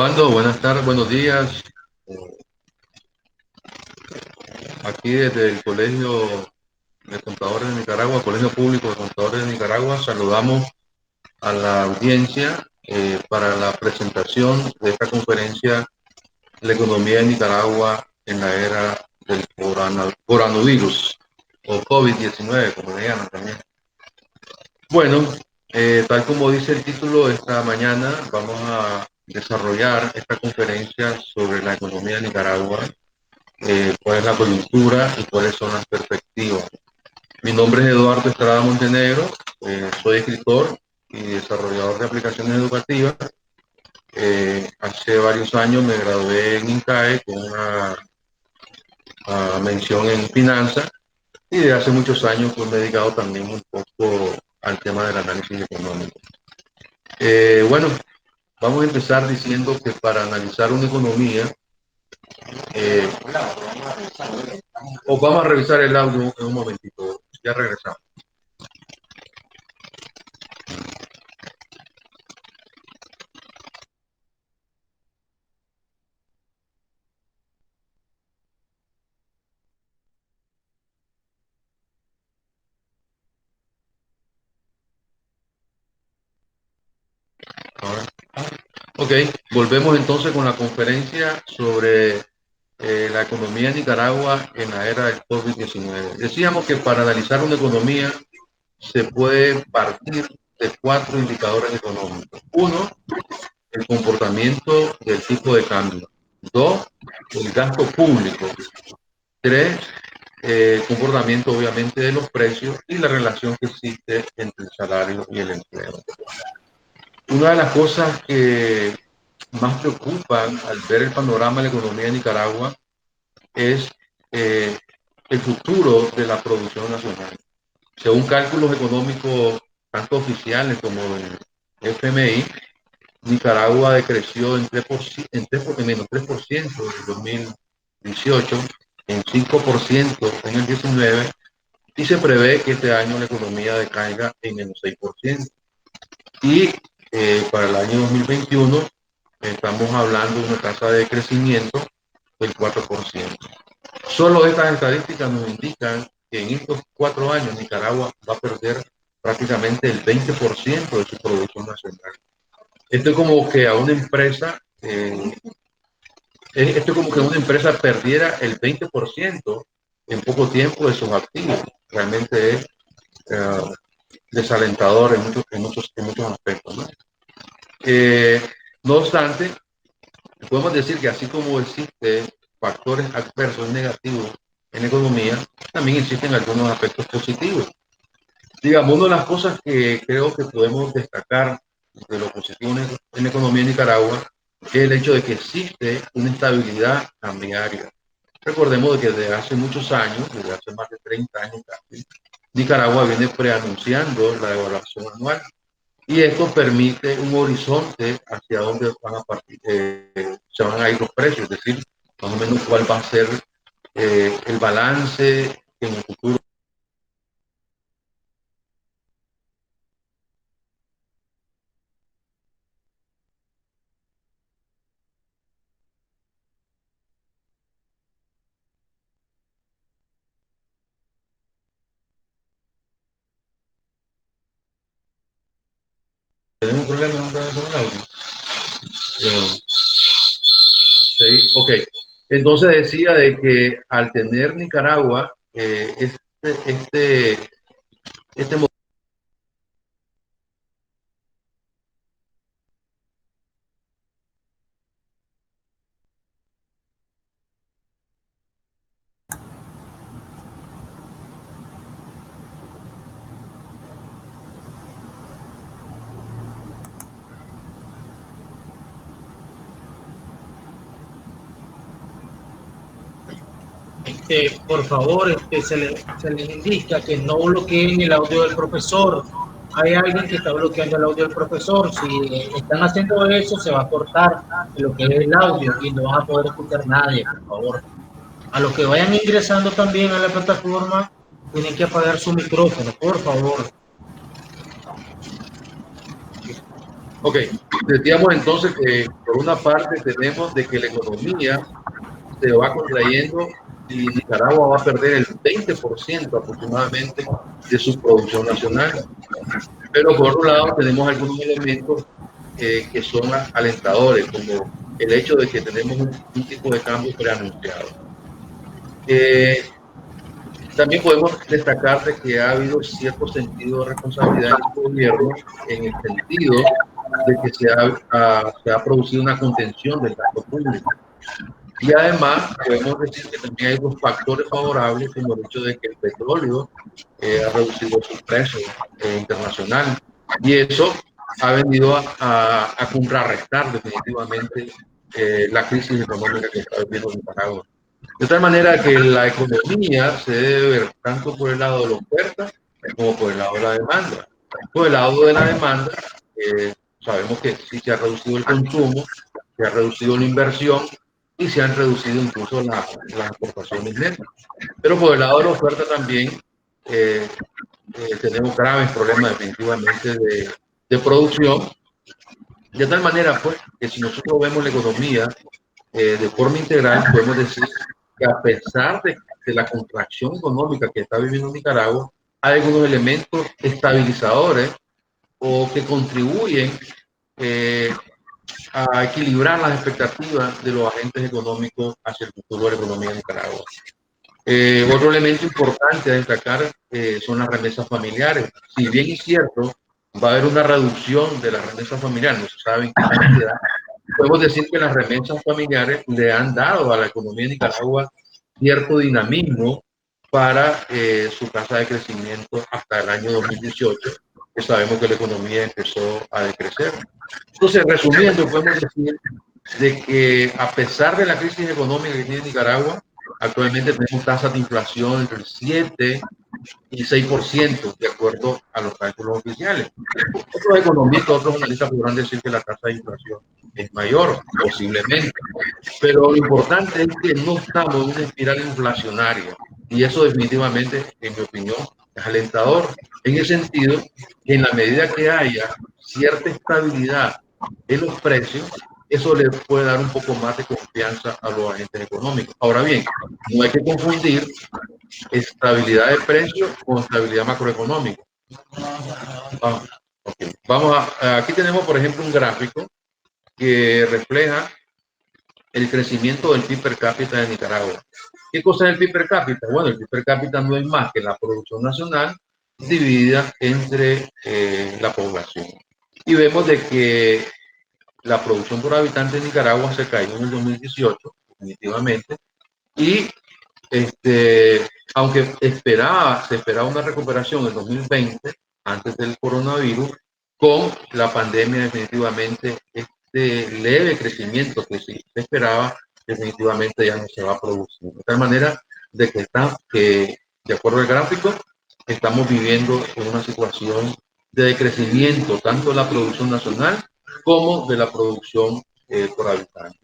Osvaldo, buenas tardes, buenos días. Aquí desde el Colegio de Contadores de Nicaragua, Colegio Público de Contadores de Nicaragua, saludamos a la audiencia para la presentación de esta conferencia, La economía de Nicaragua en la era del coronavirus o COVID-19, como le llaman también. Bueno, tal como dice el título, esta mañana vamos a desarrollar esta conferencia sobre la economía de Nicaragua, cuál es la coyuntura y cuáles son las perspectivas. Mi nombre es Eduardo Estrada Montenegro, soy escritor y desarrollador de aplicaciones educativas. Hace varios años me gradué en INCAE con una mención en finanzas y de hace muchos años pues, me he dedicado también un poco al tema del análisis económico. Bueno, vamos a empezar diciendo que para analizar una economía, eh, o vamos a revisar el audio en un momentito, ya regresamos. Ahora. Ok, volvemos entonces con la conferencia sobre la economía de Nicaragua en la era del COVID-19. Decíamos que para analizar una economía se puede partir de cuatro indicadores económicos. Uno, el comportamiento del tipo de cambio. Dos, el gasto público. Tres, el comportamiento obviamente de los precios y la relación que existe entre el salario y el empleo. Una de las cosas que más preocupan al ver el panorama de la economía de Nicaragua es eh, el futuro de la producción nacional. Según cálculos económicos, tanto oficiales como del FMI, Nicaragua decreció en menos 3% en el 2018, en 5% en el 19, y se prevé que este año la economía decaiga en menos 6%. Y para el año 2021 estamos hablando de una tasa de crecimiento del 4%. Solo estas estadísticas nos indican que en estos 4 años Nicaragua va a perder prácticamente el 20% de su producción nacional. Esto es como que a una empresa, esto es como que una empresa perdiera el 20% en poco tiempo de sus activos. Realmente es desalentador en muchos aspectos, ¿no? No obstante, podemos decir que así como existen factores adversos negativos en la economía, también existen algunos aspectos positivos. Digamos, una de las cosas que creo que podemos destacar de lo positivo en la economía de Nicaragua es el hecho de que existe una estabilidad cambiaria. Recordemos que desde hace muchos años, desde hace más de 30 años casi, Nicaragua viene preanunciando la devaluación anual y esto permite un horizonte hacia donde se van a ir los precios, es decir, más o menos cuál va a ser el balance en el futuro. ¿Tenemos un problema con el audio? Sí, ok. Entonces decía de que al tener Nicaragua este Por favor, se les indica que no bloqueen el audio del profesor. Hay alguien que está bloqueando el audio del profesor. Si están haciendo eso, se va a cortar lo que es el audio y no vas a poder escuchar nadie, por favor. A los que vayan ingresando también a la plataforma, tienen que apagar su micrófono, por favor. Ok, decíamos entonces que por una parte tenemos de que la economía se va contrayendo y Nicaragua va a perder el 20% aproximadamente de su producción nacional. Pero por otro lado tenemos algunos elementos que son alentadores, como el hecho de que tenemos un tipo de cambio preanunciado. Eh, También podemos destacar de que ha habido cierto sentido de responsabilidad en el gobierno, en el sentido de que se ha producido una contención del gasto público. Y además podemos decir que también hay dos factores favorables, como el hecho de que el petróleo ha reducido su precio internacional. Y eso ha venido a contrarrestar definitivamente la crisis económica que está viviendo Nicaragua. De tal manera que la economía se debe ver tanto por el lado de la oferta como por el lado de la demanda. Por el lado de la demanda, sabemos que sí se ha reducido el consumo, se ha reducido la inversión y se han reducido incluso las exportaciones netas. Pero por el lado de la oferta también eh, tenemos graves problemas definitivamente de producción. De tal manera, pues, que si nosotros vemos la economía de forma integral, podemos decir que a pesar de la contracción económica que está viviendo Nicaragua, hay algunos elementos estabilizadores o que contribuyen eh, a equilibrar las expectativas de los agentes económicos hacia el futuro de la economía de Nicaragua. Otro elemento importante a destacar son las remesas familiares. Si bien es cierto, va a haber una reducción de las remesas familiares, no se sabe en qué cantidad, podemos decir que las remesas familiares le han dado a la economía de Nicaragua cierto dinamismo para su tasa de crecimiento hasta el año 2018, que sabemos que la economía empezó a decrecer. Entonces, resumiendo, podemos decir de que a pesar de la crisis económica que tiene Nicaragua, actualmente tenemos tasas de inflación entre el 7 y 6%, de acuerdo a los cálculos oficiales. Otros economistas, otros analistas podrán decir que la tasa de inflación es mayor, posiblemente, pero lo importante es que no estamos en una espiral inflacionaria y eso definitivamente, en mi opinión, es alentador, en el sentido que en la medida que haya cierta estabilidad en los precios, eso le puede dar un poco más de confianza a los agentes económicos. Ahora bien, no hay que confundir estabilidad de precios con estabilidad macroeconómica. Okay. Aquí tenemos, por ejemplo, un gráfico que refleja el crecimiento del PIB per cápita de Nicaragua. ¿Qué cosa es el PIB per cápita? Bueno, el PIB per cápita no es más que la producción nacional dividida entre la población. Y vemos de que la producción por habitante de Nicaragua se cayó en el 2018, definitivamente, y aunque se esperaba una recuperación en el 2020, antes del coronavirus, con la pandemia definitivamente este leve crecimiento que se esperaba, definitivamente ya no se va a producir. De tal manera de que de acuerdo al gráfico, estamos viviendo en una situación de decrecimiento tanto de la producción nacional como de la producción por habitante.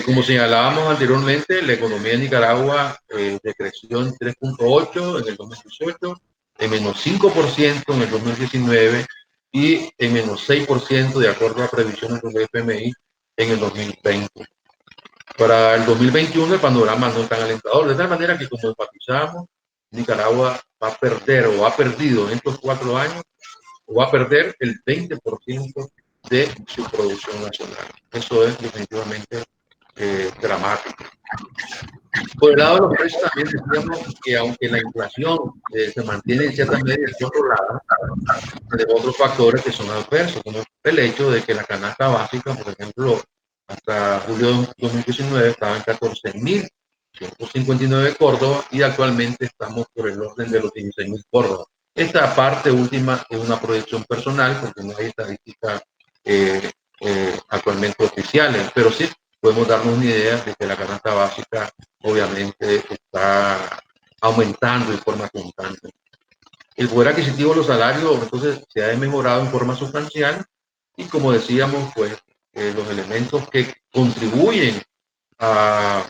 Como señalábamos anteriormente, la economía de Nicaragua decreció en 3.8 en el 2018, en menos 5% en el 2019 y en menos 6% de acuerdo a previsiones del FMI en el 2020. Para el 2021 el panorama no es tan alentador, de tal manera que como enfatizamos, Nicaragua va a perder o ha perdido en estos 4 años o va a perder el 20% de su producción nacional. Eso es definitivamente dramático. Por el lado de los precios también decíamos que aunque la inflación se mantiene en cierta medida controlada, tenemos otros factores que son adversos, como el hecho de que la canasta básica, por ejemplo, hasta julio de 2019 estaba en 14.159 Córdoba y actualmente estamos por el orden de los 16.000 Córdoba. Esta parte última es una proyección personal porque no hay estadísticas actualmente oficiales, pero sí podemos darnos una idea de que la canasta básica obviamente está aumentando de forma constante. El poder adquisitivo de los salarios entonces se ha mejorado en forma sustancial y como decíamos, pues los elementos que contribuyen a,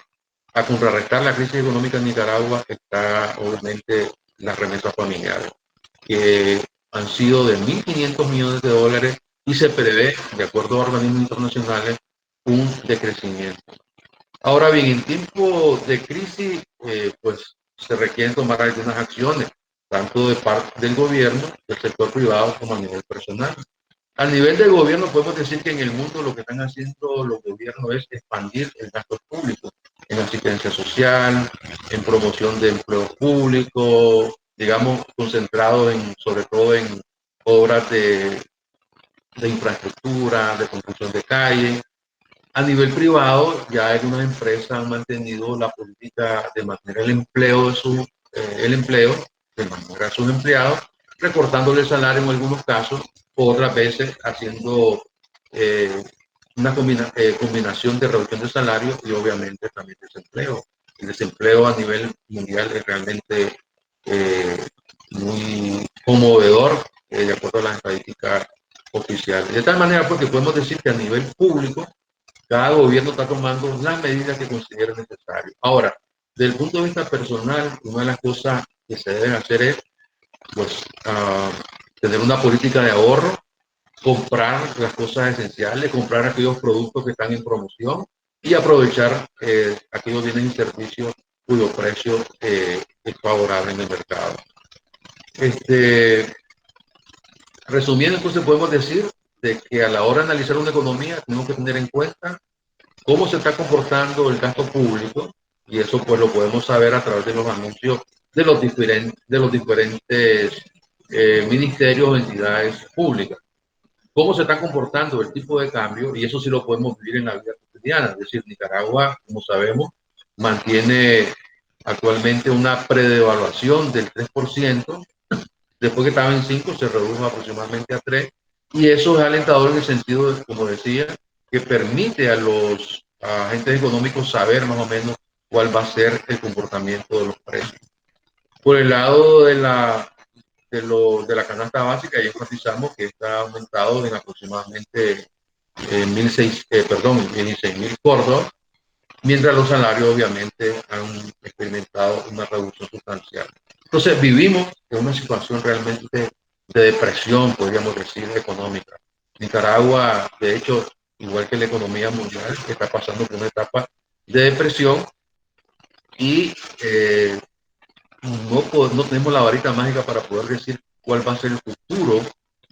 a contrarrestar la crisis económica en Nicaragua está obviamente las remesas familiares, que han sido de 1.500 millones de dólares y se prevé, de acuerdo a organismos internacionales, un decrecimiento. Ahora bien, en tiempo de crisis, pues se requieren tomar algunas acciones, tanto de parte del gobierno, del sector privado, como a nivel personal. A nivel del gobierno, podemos decir que en el mundo lo que están haciendo los gobiernos es expandir el gasto público en asistencia social, en promoción de empleo público, digamos, concentrado sobre todo en obras de infraestructura, de construcción de calles. A nivel privado, ya algunas empresas han mantenido la política de mantener el empleo, de mantener a sus empleados, recortándole el salario en algunos casos, o otras veces haciendo eh, una combinación de reducción de salario y obviamente también desempleo. El desempleo a nivel mundial es realmente eh, muy conmovedor, de acuerdo a las estadísticas oficiales. De tal manera, porque podemos decir que a nivel público, cada gobierno está tomando las medidas que considera necesarias. Ahora, desde el punto de vista personal, una de las cosas que se deben hacer es, pues, tener una política de ahorro, comprar las cosas esenciales, comprar aquellos productos que están en promoción y aprovechar aquellos bienes y servicios cuyo precio es favorable en el mercado. Resumiendo, entonces podemos decir de que a la hora de analizar una economía tenemos que tener en cuenta cómo se está comportando el gasto público, y eso pues lo podemos saber a través de los anuncios de los diferentes ministerios o entidades públicas. Cómo se está comportando el tipo de cambio, y eso sí lo podemos vivir en la vida cotidiana. Es decir, Nicaragua, como sabemos, mantiene actualmente una predevaluación del 3%. Después que estaba en 5 se redujo aproximadamente a 3, y eso es alentador en el sentido, de, como decía, que permite a los agentes económicos saber más o menos cuál va a ser el comportamiento de los precios. Por el lado de la canasta básica, ya enfatizamos que está aumentado en aproximadamente 16.000 córdobas, mientras los salarios obviamente han experimentado una reducción sustancial. Entonces vivimos en una situación realmente de depresión, podríamos decir, económica. Nicaragua, de hecho, igual que la economía mundial, está pasando por una etapa de depresión, y no tenemos la varita mágica para poder decir cuál va a ser el futuro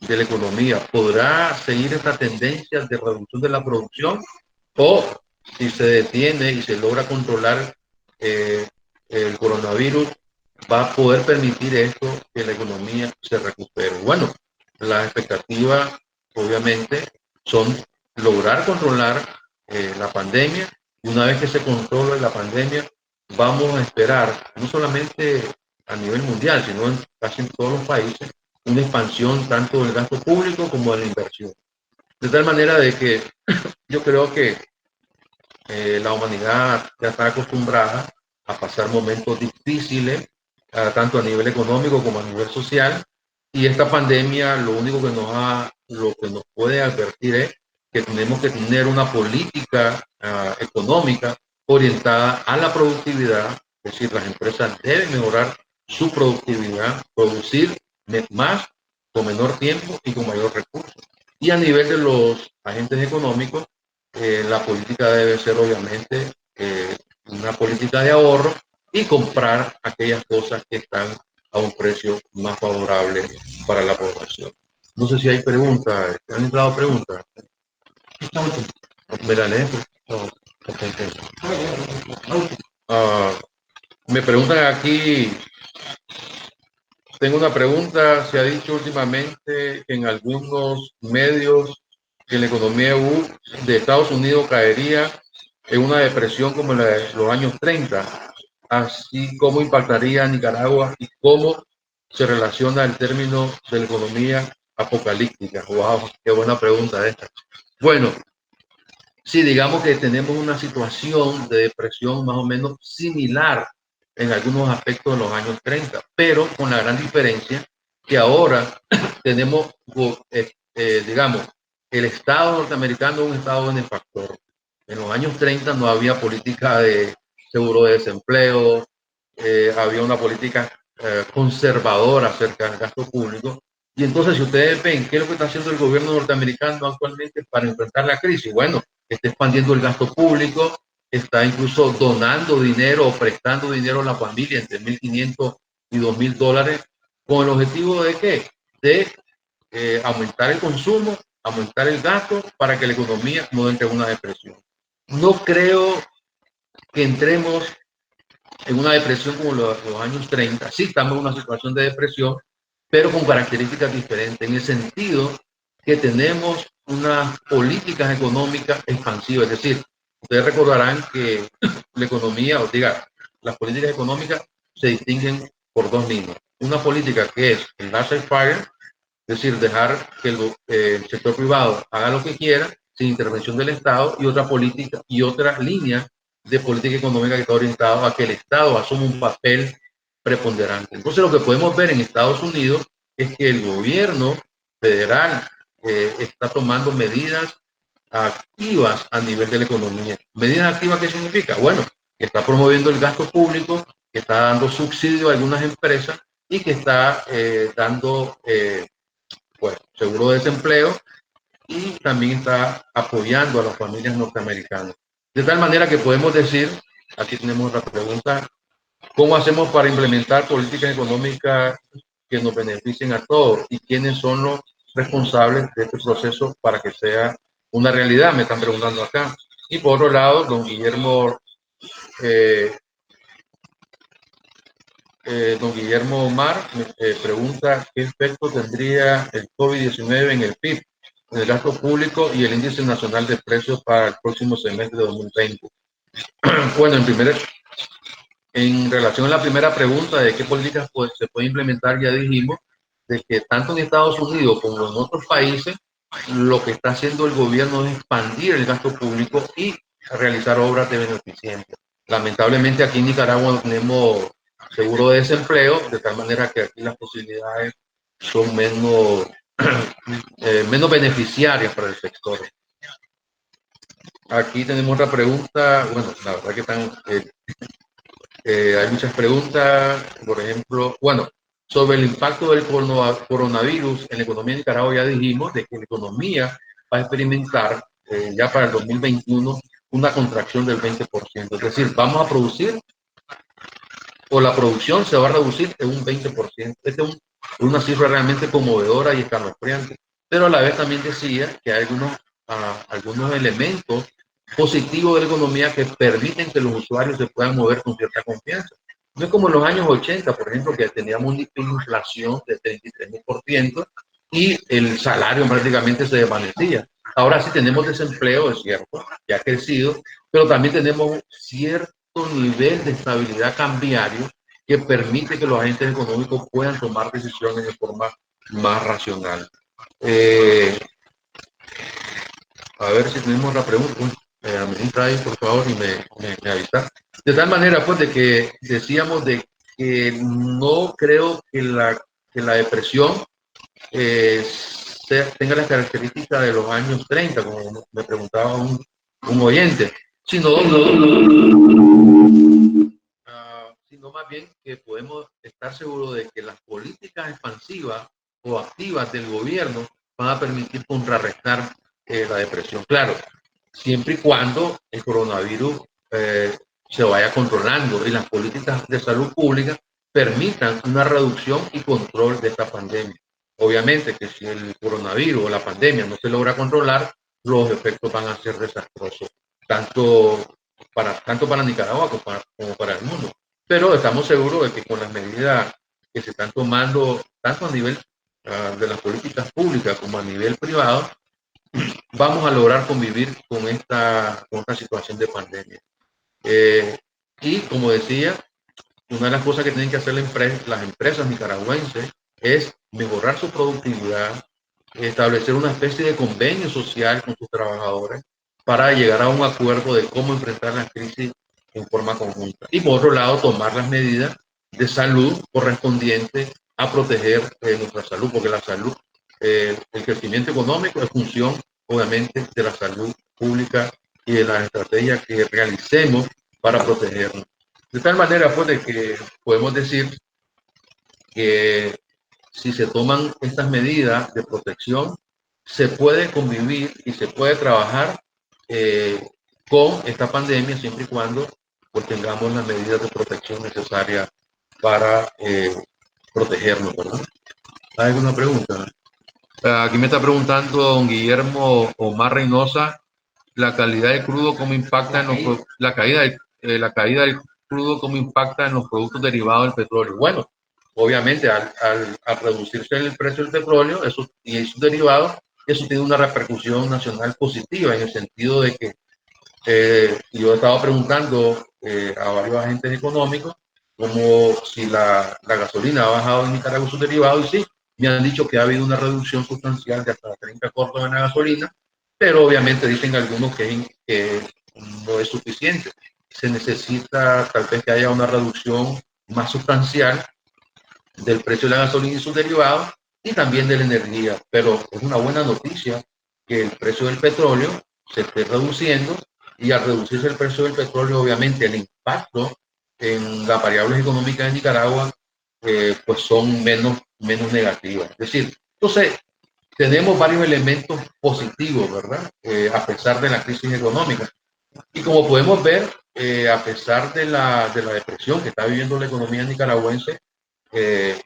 de la economía. ¿Podrá seguir esta tendencia de reducción de la producción, o si se detiene y se logra controlar eh, el coronavirus, va a poder permitir esto que la economía se recupere? Bueno, las expectativas obviamente son lograr controlar la pandemia, y una vez que se controle la pandemia, vamos a esperar, no solamente a nivel mundial, sino en casi en todos los países, una expansión tanto del gasto público como de la inversión. De tal manera de que yo creo que la humanidad ya está acostumbrada a pasar momentos difíciles, tanto a nivel económico como a nivel social, y esta pandemia lo que nos puede advertir es que tenemos que tener una política económica orientada a la productividad. Es decir, las empresas deben mejorar su productividad, producir más con menor tiempo y con mayor recursos. Y a nivel de los agentes económicos, la política debe ser obviamente una política de ahorro y comprar aquellas cosas que están a un precio más favorable para la población. No sé si hay preguntas. ¿Han entrado preguntas? ¿Me la leen? Me preguntan aquí, tengo una pregunta. Se ha dicho últimamente en algunos medios que la economía de Estados Unidos caería en una depresión como la de los años 30. Así como impactaría a Nicaragua y cómo se relaciona el término de la economía apocalíptica. Wow, qué buena pregunta esta. Bueno, sí, digamos que tenemos una situación de depresión más o menos similar en algunos aspectos de los años 30, pero con la gran diferencia que ahora tenemos, digamos, el Estado norteamericano es un Estado benefactor. En los años 30 no había política de seguro de desempleo, había una política conservadora acerca del gasto público, Y entonces, si ustedes ven qué es lo que está haciendo el gobierno norteamericano actualmente para enfrentar la crisis, bueno, está expandiendo el gasto público, está incluso donando dinero o prestando dinero a la familia entre 1.500 y 2.000 dólares, con el objetivo de qué? De aumentar el consumo, aumentar el gasto para que la economía no entre en una depresión. No creo que entremos en una depresión como los años 30. Sí, estamos en una situación de depresión, pero con características diferentes, en el sentido que tenemos unas políticas económicas expansivas. Es decir, ustedes recordarán que la economía, o diga, las políticas económicas se distinguen por dos líneas. Una política que es el laissez-faire, es decir, dejar que el sector privado haga lo que quiera sin intervención del Estado, y otra política y otra línea de política económica que está orientada a que el Estado asuma un papel preponderante. Entonces, lo que podemos ver en Estados Unidos es que el gobierno federal está tomando medidas activas a nivel de la economía. ¿Medidas activas qué significa? Bueno, que está promoviendo el gasto público, que está dando subsidio a algunas empresas y que está dando pues, seguro de desempleo, y también está apoyando a las familias norteamericanas. De tal manera que podemos decir, aquí tenemos la pregunta, ¿cómo hacemos para implementar políticas económicas que nos beneficien a todos? ¿Y quiénes son los responsables de este proceso para que sea una realidad? Me están preguntando acá. Y por otro lado, eh, don Guillermo Omar pregunta qué efecto tendría el COVID-19 en el PIB, en el gasto público y el índice nacional de precios para el próximo semestre de 2020. Bueno, en relación a la primera pregunta de qué políticas pues, se puede implementar, ya dijimos de que tanto en Estados Unidos como en otros países, lo que está haciendo el gobierno es expandir el gasto público y realizar obras de beneficencia. Lamentablemente aquí en Nicaragua no tenemos seguro de desempleo, de tal manera que aquí las posibilidades son menos beneficiarias para el sector. Aquí tenemos otra pregunta, bueno, la verdad que están hay muchas preguntas, por ejemplo, bueno, sobre el impacto del coronavirus en la economía de Nicaragua. Ya dijimos de que la economía va a experimentar ya para el 2021 una contracción del 20%. Es decir, vamos a producir, o la producción se va a reducir en un 20%. Esta es una cifra realmente conmovedora y escalofriante. Pero a la vez también decía que hay algunos elementos positivos de la economía que permiten que los usuarios se puedan mover con cierta confianza. No es como en los años 80, por ejemplo, que teníamos una inflación de 33% y el salario prácticamente se desvanecía. Ahora sí tenemos desempleo, es cierto, que ha crecido, pero también tenemos cierto nivel de estabilidad cambiario que permite que los agentes económicos puedan tomar decisiones de forma más racional. A ver si tenemos la pregunta. Administra ahí, por favor, y me avisa. De tal manera, pues, de que decíamos de que no creo que la depresión tenga las características de los años 30, como me preguntaba un oyente, sino, sino más bien que podemos estar seguros de que las políticas expansivas o activas del gobierno van a permitir contrarrestar la depresión. Claro, siempre y cuando el coronavirus se vaya controlando y las políticas de salud pública permitan una reducción y control de esta pandemia. Obviamente que si el coronavirus o la pandemia no se logra controlar, los efectos van a ser desastrosos, tanto para Nicaragua como para el mundo. Pero estamos seguros de que con las medidas que se están tomando, tanto a nivel de las políticas públicas como a nivel privado, vamos a lograr convivir con esta situación de pandemia. Y como decía, una de las cosas que tienen que hacer las empresas nicaragüenses es mejorar su productividad, establecer una especie de convenio social con sus trabajadores para llegar a un acuerdo de cómo enfrentar la crisis en forma conjunta. Y por otro lado, tomar las medidas de salud correspondientes a proteger nuestra salud, porque la salud, el crecimiento económico es función, obviamente, de la salud pública y de las estrategias que realicemos para protegernos. De tal manera, pues, de que podemos decir que si se toman estas medidas de protección, se puede convivir y se puede trabajar con esta pandemia siempre y cuando pues tengamos las medidas de protección necesarias para protegernos, ¿verdad? ¿Hay alguna pregunta? Aquí me está preguntando don Guillermo Omar Reynosa, la calidad del crudo, cómo impacta en la caída del crudo, cómo impacta en los productos derivados del petróleo. Bueno, obviamente al reducirse el precio del petróleo eso, y sus derivados, eso tiene una repercusión nacional positiva en el sentido de que yo he estado preguntando a varios agentes económicos como si la gasolina ha bajado en Nicaragua sus derivados, y sí, me han dicho que ha habido una reducción sustancial de hasta 30 córdobas en la gasolina, pero obviamente dicen algunos que no es suficiente. Se necesita tal vez que haya una reducción más sustancial del precio de la gasolina y sus derivados y también de la energía. Pero es una buena noticia que el precio del petróleo se esté reduciendo, y al reducirse el precio del petróleo, obviamente el impacto en las variables económicas de Nicaragua pues son menos negativas. Es decir, entonces tenemos varios elementos positivos, ¿verdad? A pesar de la crisis económica. Y como podemos ver, a pesar de de la depresión que está viviendo la economía nicaragüense, eh,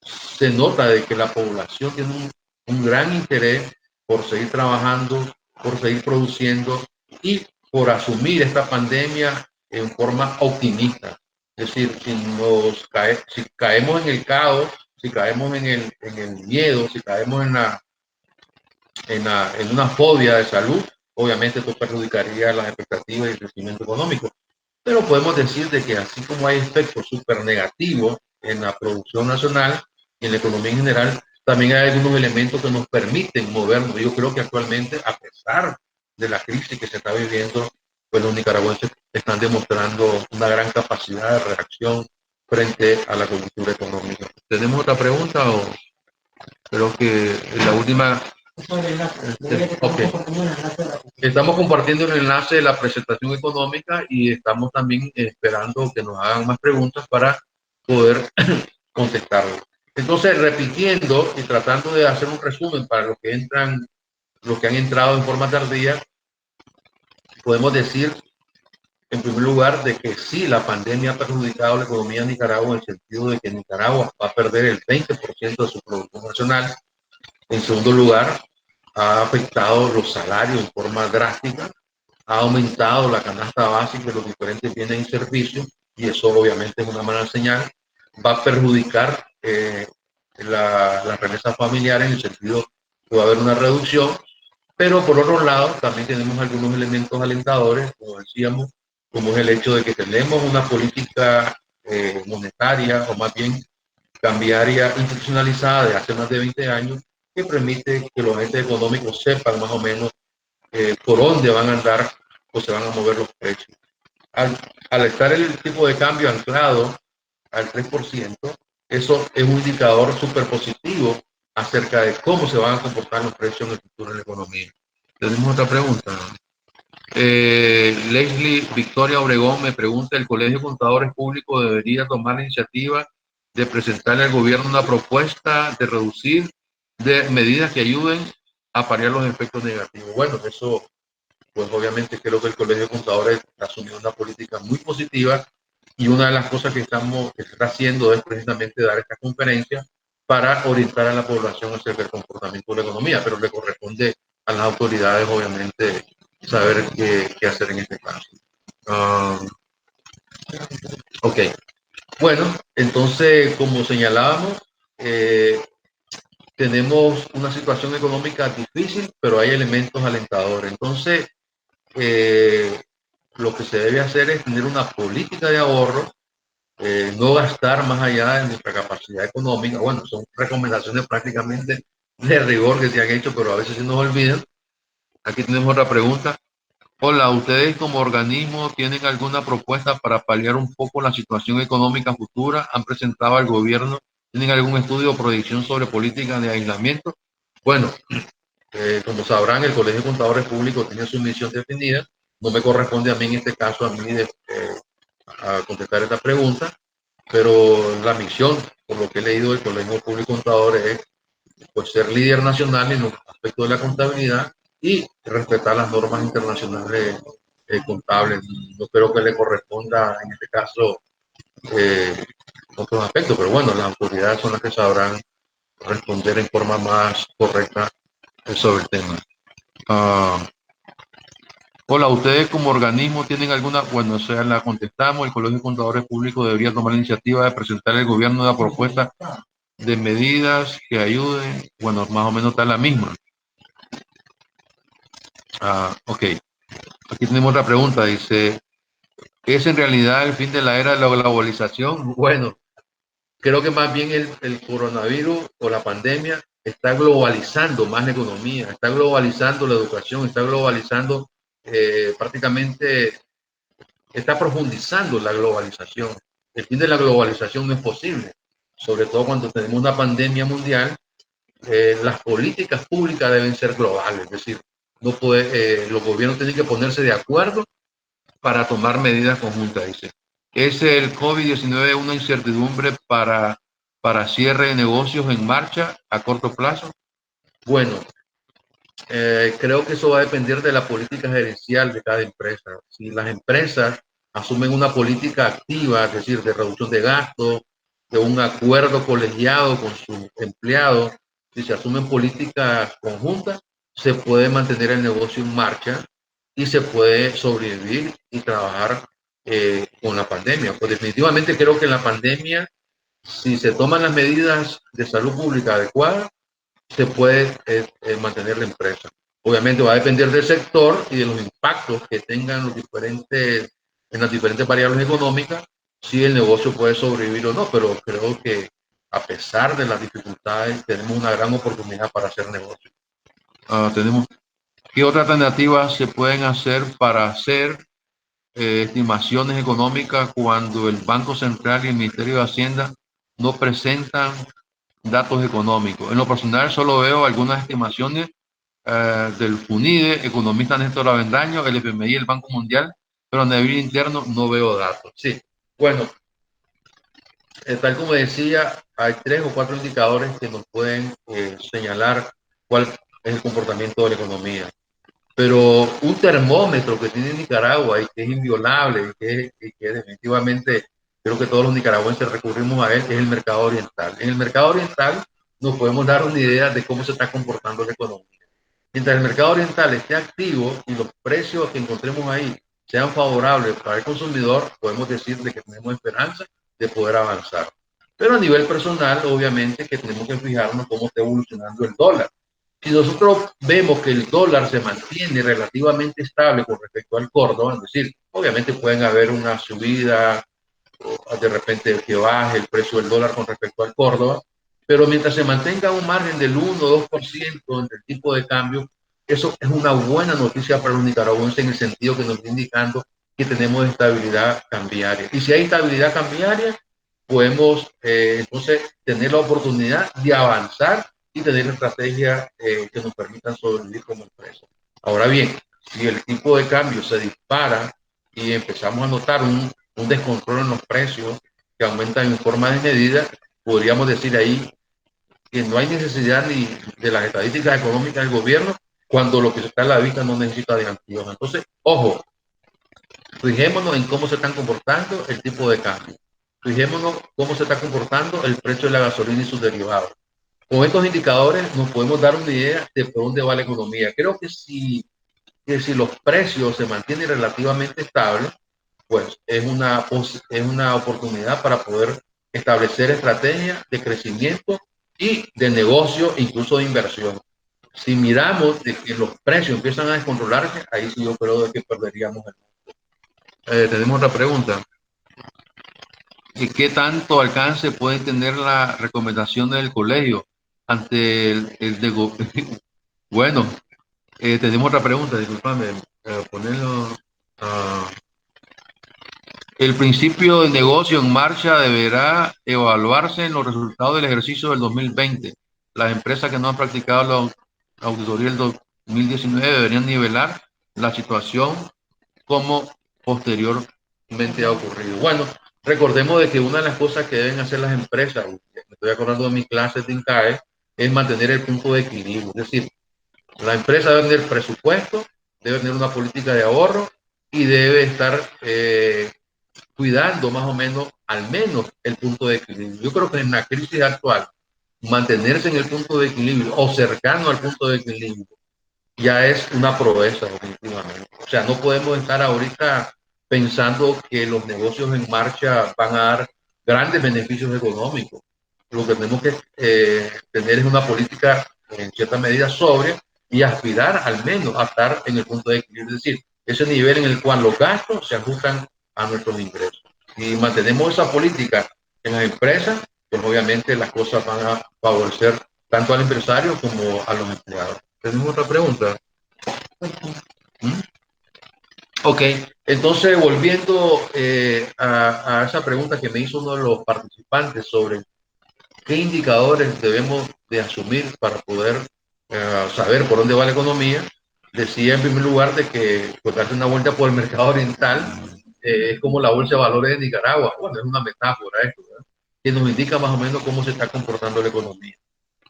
se nota de que la población tiene un gran interés por seguir trabajando, por seguir produciendo y por asumir esta pandemia en forma optimista. Es decir, si caemos en el caos, si caemos en el miedo, si caemos en una fobia de salud, obviamente esto perjudicaría las expectativas y el crecimiento económico. Pero podemos decir de que así como hay efectos súper negativos en la producción nacional y en la economía en general, también hay algunos elementos que nos permiten movernos. Yo creo que actualmente, a pesar de la crisis que se está viviendo, pues los nicaragüenses están demostrando una gran capacidad de reacción frente a la coyuntura económica. ¿Tenemos otra pregunta o creo que la última? Okay. Estamos compartiendo el enlace de la presentación económica y estamos también esperando que nos hagan más preguntas para poder contestarlas. Entonces, repitiendo y tratando de hacer un resumen para los que han entrado en forma tardía, podemos decir, en primer lugar, de que sí, la pandemia ha perjudicado la economía de Nicaragua en el sentido de que Nicaragua va a perder el 20% de su producto nacional. En segundo lugar, ha afectado los salarios en forma drástica, ha aumentado la canasta básica de los diferentes bienes y servicios, y eso obviamente es una mala señal. Va a perjudicar las remesas familiares en el sentido que va a haber una reducción, pero por otro lado también tenemos algunos elementos alentadores, como decíamos, como es el hecho de que tenemos una política monetaria, o más bien cambiaria, institucionalizada de hace más de 20 años, que permite que los agentes económicos sepan más o menos por dónde van a andar o se van a mover los precios. Al estar el tipo de cambio anclado al 3%, eso es un indicador súper positivo acerca de cómo se van a comportar los precios en el futuro de la economía. Tenemos otra pregunta. Leslie Victoria Obregón me pregunta, ¿el Colegio de Contadores Públicos debería tomar la iniciativa de presentarle al gobierno una propuesta de reducir de medidas que ayuden a paliar los efectos negativos? Bueno, eso, pues obviamente creo que el Colegio de Contadores ha asumido una política muy positiva, y una de las cosas que se está haciendo es precisamente dar esta conferencia para orientar a la población acerca del comportamiento de la economía, pero le corresponde a las autoridades, obviamente, saber qué hacer en este caso. Ok, bueno, entonces, como señalábamos, tenemos una situación económica difícil, pero hay elementos alentadores. Entonces, lo que se debe hacer es tener una política de ahorro, no gastar más allá de nuestra capacidad económica. Bueno, son recomendaciones prácticamente de rigor que se han hecho, pero a veces se nos olvidan. Aquí tenemos otra pregunta. Hola, ¿ustedes como organismo tienen alguna propuesta para paliar un poco la situación económica futura? ¿Han presentado al gobierno? ¿Tienen algún estudio o proyección sobre políticas de aislamiento? Bueno, como sabrán, el Colegio de Contadores Públicos tiene su misión definida. No me corresponde a mí en este caso a contestar esta pregunta, pero la misión por lo que he leído del Colegio Público de Contadores, es pues, ser líder nacional en los aspectos de la contabilidad y respetar las normas internacionales contables. No creo que le corresponda en este caso otros aspectos, pero bueno, las autoridades son las que sabrán responder en forma más correcta sobre el tema. Hola, ¿ustedes como organismo tienen alguna? Bueno, o sea, la contestamos, el Colegio de Contadores Públicos debería tomar la iniciativa de presentar al gobierno una propuesta de medidas que ayuden, bueno, más o menos está la misma. Ok, aquí tenemos otra pregunta, dice, ¿es en realidad el fin de la era de la globalización? Bueno, creo que más bien el coronavirus o la pandemia está globalizando más la economía, está globalizando la educación, está globalizando prácticamente, está profundizando la globalización. El fin de la globalización no es posible, sobre todo cuando tenemos una pandemia mundial. Las políticas públicas deben ser globales, es decir, no puede, los gobiernos tienen que ponerse de acuerdo para tomar medidas conjuntas, dice. ¿Es el COVID-19 una incertidumbre para cierre de negocios en marcha a corto plazo? Bueno, creo que eso va a depender de la política gerencial de cada empresa. Si las empresas asumen una política activa, es decir, de reducción de gastos, de un acuerdo colegiado con sus empleados, si se asumen políticas conjuntas, se puede mantener el negocio en marcha y se puede sobrevivir y trabajar con la pandemia. Pues definitivamente creo que la pandemia, si se toman las medidas de salud pública adecuadas, se puede mantener la empresa. Obviamente va a depender del sector y de los impactos que tengan los diferentes, en las diferentes variables económicas, si el negocio puede sobrevivir o no, pero creo que a pesar de las dificultades tenemos una gran oportunidad para hacer negocio. Tenemos, ¿qué otras alternativas se pueden hacer para hacer estimaciones económicas cuando el Banco Central y el Ministerio de Hacienda no presentan datos económicos? En lo personal solo veo algunas estimaciones del FUNIDE, economista Néstor Avendaño, el FMI, el Banco Mundial, pero a nivel interno no veo datos. Sí, bueno, tal como decía, hay 3 o 4 indicadores que nos pueden señalar cuál es el comportamiento de la economía. Pero un termómetro que tiene Nicaragua y que es inviolable y que definitivamente creo que todos los nicaragüenses recurrimos a él, es el mercado oriental. En el mercado oriental nos podemos dar una idea de cómo se está comportando la economía. Mientras el mercado oriental esté activo y los precios que encontremos ahí sean favorables para el consumidor, podemos decir de que tenemos esperanza de poder avanzar. Pero a nivel personal, obviamente que tenemos que fijarnos cómo está evolucionando el dólar. Si nosotros vemos que el dólar se mantiene relativamente estable con respecto al Córdoba, es decir, obviamente pueden haber una subida o de repente que baje el precio del dólar con respecto al Córdoba, pero mientras se mantenga un margen del 1 o 2% entre el tipo de cambio, eso es una buena noticia para los nicaragüenses en el sentido que nos está indicando que tenemos estabilidad cambiaria. Y si hay estabilidad cambiaria, podemos entonces tener la oportunidad de avanzar y tener estrategias que nos permitan sobrevivir como empresa. Ahora bien, si el tipo de cambio se dispara y empezamos a notar un descontrol en los precios que aumentan en forma de medida, podríamos decir ahí que no hay necesidad ni de las estadísticas económicas del gobierno cuando lo que está a la vista no necesita de antídoto. Entonces, ojo, fijémonos en cómo se están comportando el tipo de cambio. Fijémonos cómo se está comportando el precio de la gasolina y sus derivados. Con estos indicadores nos podemos dar una idea de por dónde va la economía. Creo que si los precios se mantienen relativamente estables, pues es una oportunidad para poder establecer estrategias de crecimiento y de negocio, incluso de inversión. Si miramos de que los precios empiezan a descontrolarse, ahí sí yo creo de que perderíamos el mundo. Tenemos otra pregunta. ¿Y qué tanto alcance puede tener la recomendación del colegio ante el de bueno, tenemos otra pregunta, disculpame, ponerlo. Uh, el principio de negocio en marcha deberá evaluarse en los resultados del ejercicio del 2020. Las empresas que no han practicado la auditoría del 2019 deberían nivelar la situación como posteriormente ha ocurrido. Bueno, recordemos de que una de las cosas que deben hacer las empresas, estoy acordando de mis clases de INCAE, es mantener el punto de equilibrio. Es decir, la empresa debe tener presupuesto, debe tener una política de ahorro y debe estar cuidando más o menos, al menos, el punto de equilibrio. Yo creo que en la crisis actual, mantenerse en el punto de equilibrio o cercano al punto de equilibrio ya es una proeza, definitivamente. O sea, no podemos estar ahorita pensando que los negocios en marcha van a dar grandes beneficios económicos. Lo que tenemos que tener es una política en cierta medida sobria y aspirar al menos a estar en el punto de equilibrio, es decir, ese nivel en el cual los gastos se ajustan a nuestros ingresos. Si mantenemos esa política en las empresas, pues obviamente las cosas van a favorecer tanto al empresario como a los empleados. ¿Tenemos otra pregunta? ¿Mm? Ok, entonces volviendo a esa pregunta que me hizo uno de los participantes sobre qué indicadores debemos de asumir para poder saber por dónde va la economía, decía en primer lugar de que pues, darse una vuelta por el mercado oriental es como la bolsa de valores de Nicaragua. Bueno, es una metáfora esto, ¿verdad? Que nos indica más o menos cómo se está comportando la economía.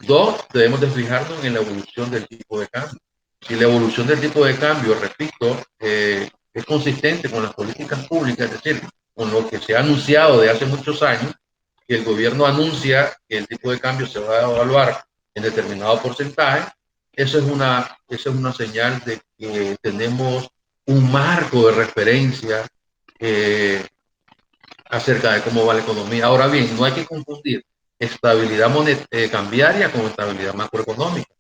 Dos, debemos de fijarnos en la evolución del tipo de cambio. Si la evolución del tipo de cambio, repito, es consistente con las políticas públicas, es decir, con lo que se ha anunciado de hace muchos años, que el gobierno anuncia que el tipo de cambio se va a evaluar en determinado porcentaje, eso es una señal de que tenemos un marco de referencia eh, acerca de cómo va la economía. Ahora bien, no hay que confundir estabilidad cambiaria con estabilidad macroeconómica.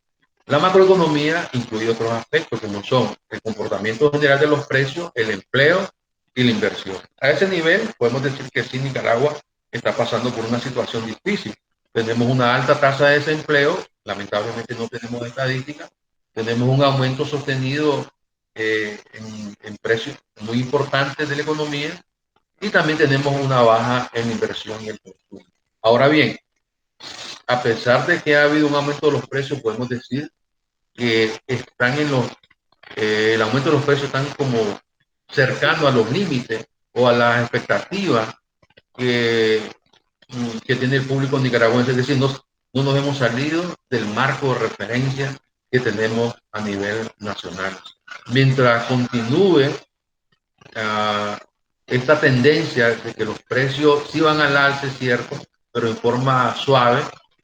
La macroeconomía incluye otros aspectos como son el comportamiento general de los precios, el empleo y la inversión. A ese nivel podemos decir que sí, Nicaragua está pasando por una situación difícil. Tenemos una alta tasa de desempleo, lamentablemente no tenemos estadísticas, tenemos un aumento sostenido en precios muy importantes de la economía y también tenemos una baja en inversión y el consumo. Ahora bien, a pesar de que ha habido un aumento de los precios, podemos decir que están el aumento de los precios están como cercano a los límites o a las expectativas que, que tiene el público nicaragüense. Es decir, no nos hemos salido del marco de referencia que tenemos a nivel nacional. Mientras continúe esta tendencia de que los precios sí van al alza, es cierto, pero en forma suave,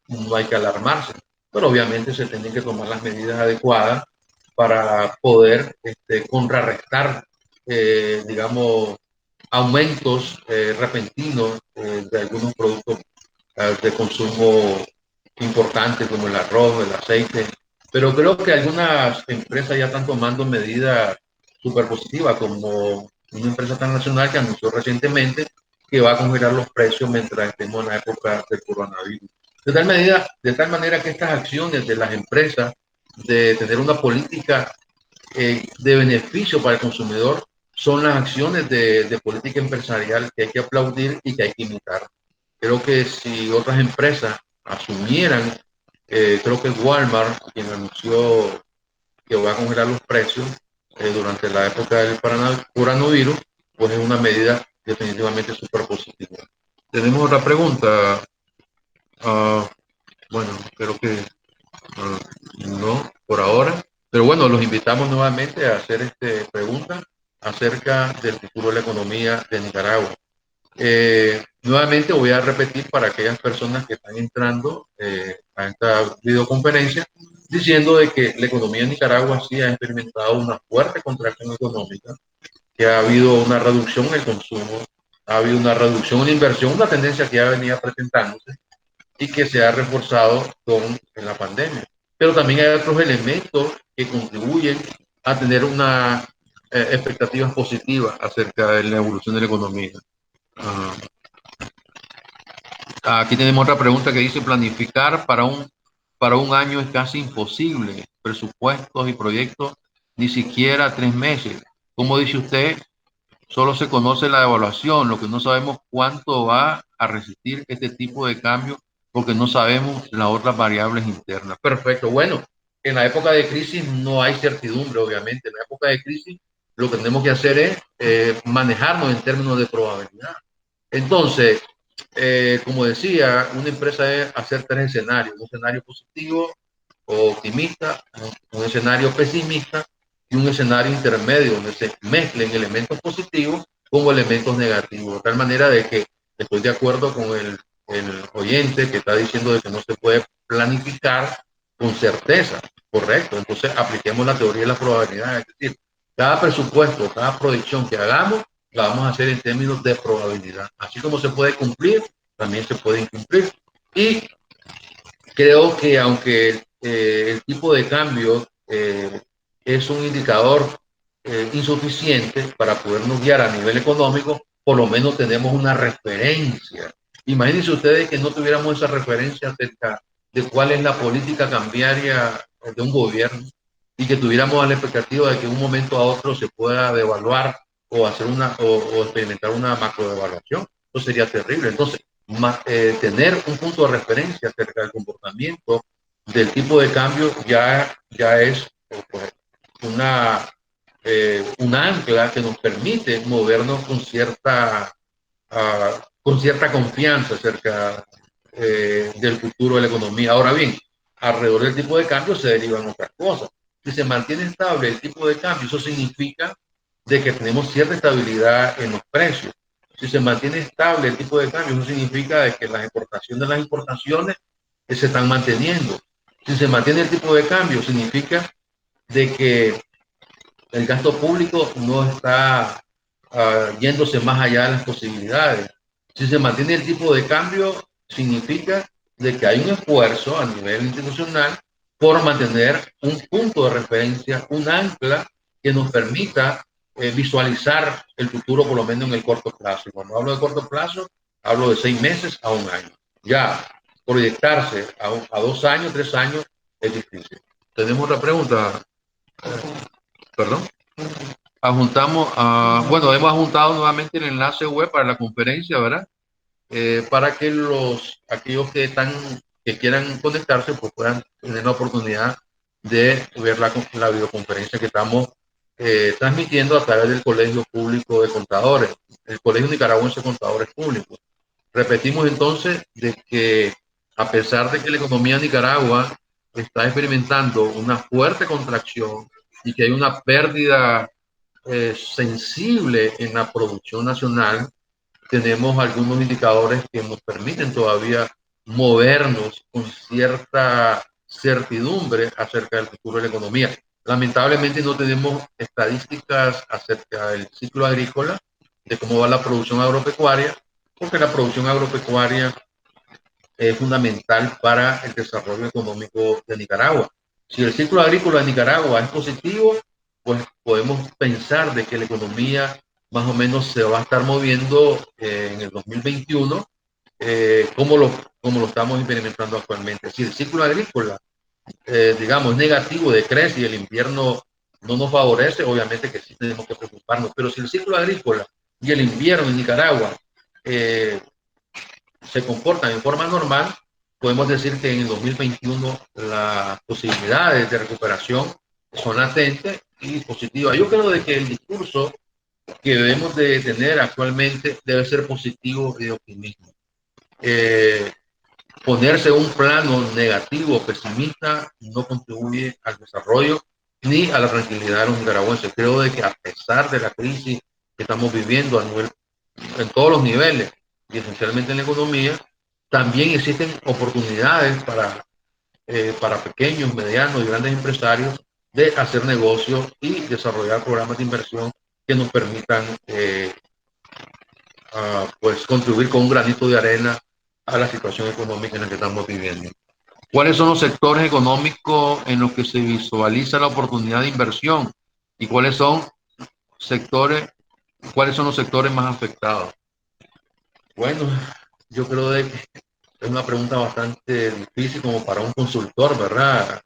no hay que alarmarse. Pero obviamente se tienen que tomar las medidas adecuadas para poder contrarrestar, digamos, aumentos repentinos de algunos productos de consumo importantes como el arroz, el aceite. Pero creo que algunas empresas ya están tomando medidas súper positivas, como una empresa transnacional que anunció recientemente que va a congelar los precios mientras estemos en la época del coronavirus. De tal manera que estas acciones de las empresas de tener una política de beneficio para el consumidor son las acciones de política empresarial que hay que aplaudir y que hay que imitar. Creo que si otras empresas asumieran, creo que Walmart, quien anunció que va a congelar los precios durante la época del coronavirus, pues es una medida definitivamente súper positiva. Tenemos otra pregunta. Bueno, creo que no, por ahora. Pero bueno, los invitamos nuevamente a hacer preguntas acerca del futuro de la economía de Nicaragua. Nuevamente voy a repetir para aquellas personas que están entrando a esta videoconferencia, diciendo de que la economía de Nicaragua sí ha experimentado una fuerte contracción económica, que ha habido una reducción en el consumo, ha habido una reducción en la inversión, una tendencia que ya venía presentándose y que se ha reforzado en la pandemia. Pero también hay otros elementos que contribuyen a tener una expectativas positivas acerca de la evolución de la economía. Uh, Aquí tenemos otra pregunta que dice, planificar para un año es casi imposible. Presupuestos y proyectos ni siquiera 3 meses. Como dice usted, solo se conoce la evaluación, lo que no sabemos cuánto va a resistir este tipo de cambio porque no sabemos las otras variables internas. Perfecto. Bueno, en la época de crisis no hay certidumbre, obviamente. En la época de crisis lo que tenemos que hacer es manejarnos en términos de probabilidad. Entonces, como decía, una empresa es hacer tres escenarios: un escenario positivo o optimista, un escenario pesimista y un escenario intermedio donde se mezclen elementos positivos con elementos negativos, de tal manera de que estoy de acuerdo con el oyente que está diciendo de que no se puede planificar con certeza, correcto. Entonces apliquemos la teoría de la probabilidad, es decir, cada presupuesto, cada proyección que hagamos la vamos a hacer en términos de probabilidad. Así como se puede cumplir, también se puede incumplir. Y creo que aunque el tipo de cambio es un indicador insuficiente para podernos guiar a nivel económico, por lo menos tenemos una referencia. Imagínense ustedes que no tuviéramos esa referencia acerca de cuál es la política cambiaria de un gobierno y que tuviéramos la expectativa de que de un momento a otro se pueda devaluar o hacer o experimentar una macrodevaluación. Eso sería terrible. Entonces, tener un punto de referencia acerca del comportamiento del tipo de cambio ya es pues, una ancla que nos permite movernos con cierta confianza acerca del futuro de la economía. Ahora bien, alrededor del tipo de cambio se derivan otras cosas. Si se mantiene estable el tipo de cambio, eso significa de que tenemos cierta estabilidad en los precios. Si se mantiene estable el tipo de cambio, eso significa de que las importaciones se están manteniendo. Si se mantiene el tipo de cambio, significa de que el gasto público no está yéndose más allá de las posibilidades. Si se mantiene el tipo de cambio, significa de que hay un esfuerzo a nivel institucional por mantener un punto de referencia, un ancla que nos permita visualizar el futuro, por lo menos en el corto plazo. Y cuando hablo de corto plazo, hablo de 6 meses a un año. Ya proyectarse a 2 años, 3 años es difícil. Tenemos otra pregunta. Perdón. Bueno, hemos adjuntado nuevamente el enlace web para la conferencia, ¿verdad? Para que aquellos que quieran conectarse, pues puedan tener la oportunidad de ver la videoconferencia que estamos transmitiendo a través del Colegio Público de Contadores, el Colegio Nicaragüense de Contadores Públicos. Repetimos entonces de que a pesar de que la economía de Nicaragua está experimentando una fuerte contracción y que hay una pérdida sensible en la producción nacional, tenemos algunos indicadores que nos permiten todavía movernos con cierta certidumbre acerca del futuro de la economía. Lamentablemente no tenemos estadísticas acerca del ciclo agrícola, de cómo va la producción agropecuaria, porque la producción agropecuaria es fundamental para el desarrollo económico de Nicaragua. Si el ciclo agrícola de Nicaragua es positivo, pues podemos pensar de que la economía más o menos se va a estar moviendo en el 2021 como lo estamos experimentando actualmente. Si el ciclo agrícola, digamos, es negativo, decrece y el invierno no nos favorece, obviamente que sí tenemos que preocuparnos. Pero si el ciclo agrícola y el invierno en Nicaragua se comportan en forma normal, podemos decir que en el 2021 las posibilidades de recuperación son latentes y positivas. Yo creo de que el discurso que debemos de tener actualmente debe ser positivo y de optimismo. Ponerse un plano negativo, pesimista, no contribuye al desarrollo ni a la tranquilidad de los nicaragüenses. Creo de que a pesar de la crisis que estamos viviendo en todos los niveles y esencialmente en la economía, también existen oportunidades para pequeños, medianos y grandes empresarios de hacer negocios y desarrollar programas de inversión que nos permitan pues contribuir con un granito de arena a la situación económica en la que estamos viviendo. ¿Cuáles son los sectores económicos en los que se visualiza la oportunidad de inversión? ¿Y cuáles son los sectores más afectados? Bueno, yo creo que es una pregunta bastante difícil como para un consultor, ¿verdad?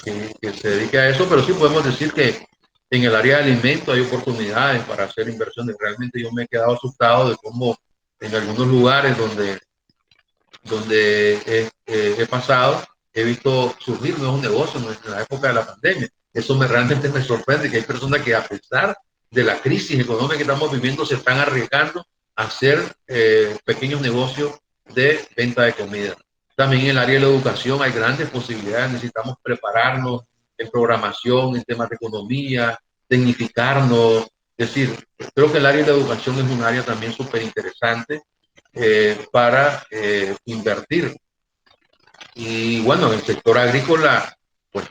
Que se dedique a eso, pero sí podemos decir que en el área de alimentos hay oportunidades para hacer inversiones. Realmente yo me he quedado asustado de cómo en algunos lugares donde he pasado, he visto surgir nuevos negocios en la época de la pandemia. Eso realmente me sorprende, que hay personas que a pesar de la crisis económica que estamos viviendo se están arriesgando hacer pequeños negocios de venta de comida. También en el área de la educación hay grandes posibilidades, necesitamos prepararnos en programación, en temas de economía, tecnificarnos. Es decir, creo que el área de la educación es un área también súper interesante para invertir. Y bueno, en el sector agrícola, pues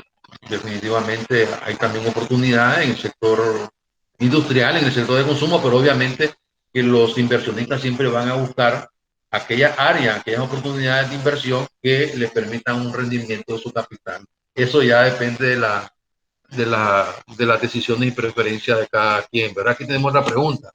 definitivamente hay también oportunidades en el sector industrial, en el sector de consumo, pero obviamente que los inversionistas siempre van a buscar aquellas áreas, aquellas oportunidades de inversión que les permitan un rendimiento de su capital. Eso ya depende de las decisiones y preferencias de cada quien, ¿verdad? Aquí tenemos otra pregunta.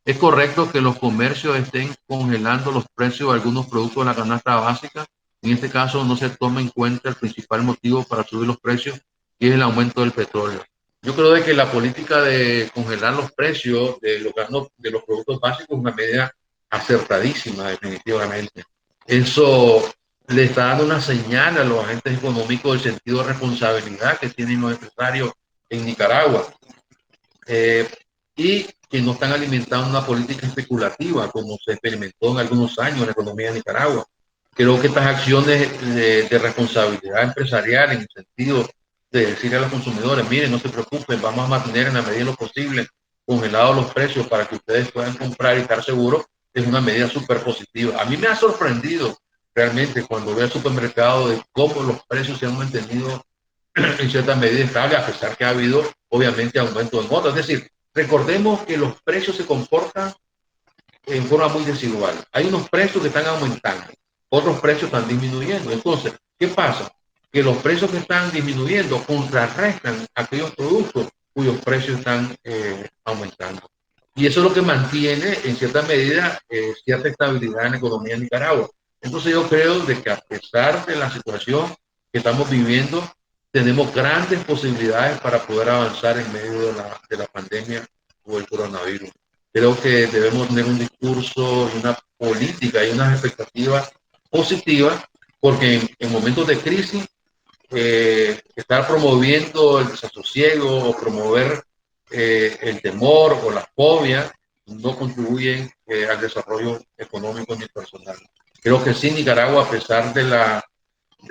¿Es correcto que los comercios estén congelando los precios de algunos productos de la canasta básica? En este caso, no se toma en cuenta el principal motivo para subir los precios, que es el aumento del petróleo. Yo creo de que la política de congelar los precios de los productos básicos es una medida acertadísima, definitivamente. Eso le está dando una señal a los agentes económicos del sentido de responsabilidad que tienen los empresarios en Nicaragua. Y que no están alimentando una política especulativa como se experimentó en algunos años en la economía de Nicaragua. Creo que estas acciones de responsabilidad empresarial en el sentido de decirle a los consumidores, miren, no se preocupen, vamos a mantener en la medida de lo posible congelados los precios para que ustedes puedan comprar y estar seguros, es una medida súper positiva. A mí me ha sorprendido realmente cuando veo el supermercado de cómo los precios se han mantenido en cierta medida estable, a pesar que ha habido obviamente aumento en otras. Es decir, recordemos que los precios se comportan en forma muy desigual. Hay unos precios que están aumentando, otros precios están disminuyendo. Entonces, ¿qué pasa? Que los precios que están disminuyendo contrarrestan aquellos productos cuyos precios están aumentando. Y eso es lo que mantiene en cierta medida cierta estabilidad en la economía de Nicaragua. Entonces yo creo de que a pesar de la situación que estamos viviendo, tenemos grandes posibilidades para poder avanzar en medio de la pandemia o el coronavirus. Creo que debemos tener un discurso y una política y unas expectativas positivas, porque en momentos de crisis, estar promoviendo el desasosiego o promover el temor o la fobia no contribuyen al desarrollo económico ni personal. Creo que sí, Nicaragua, a pesar de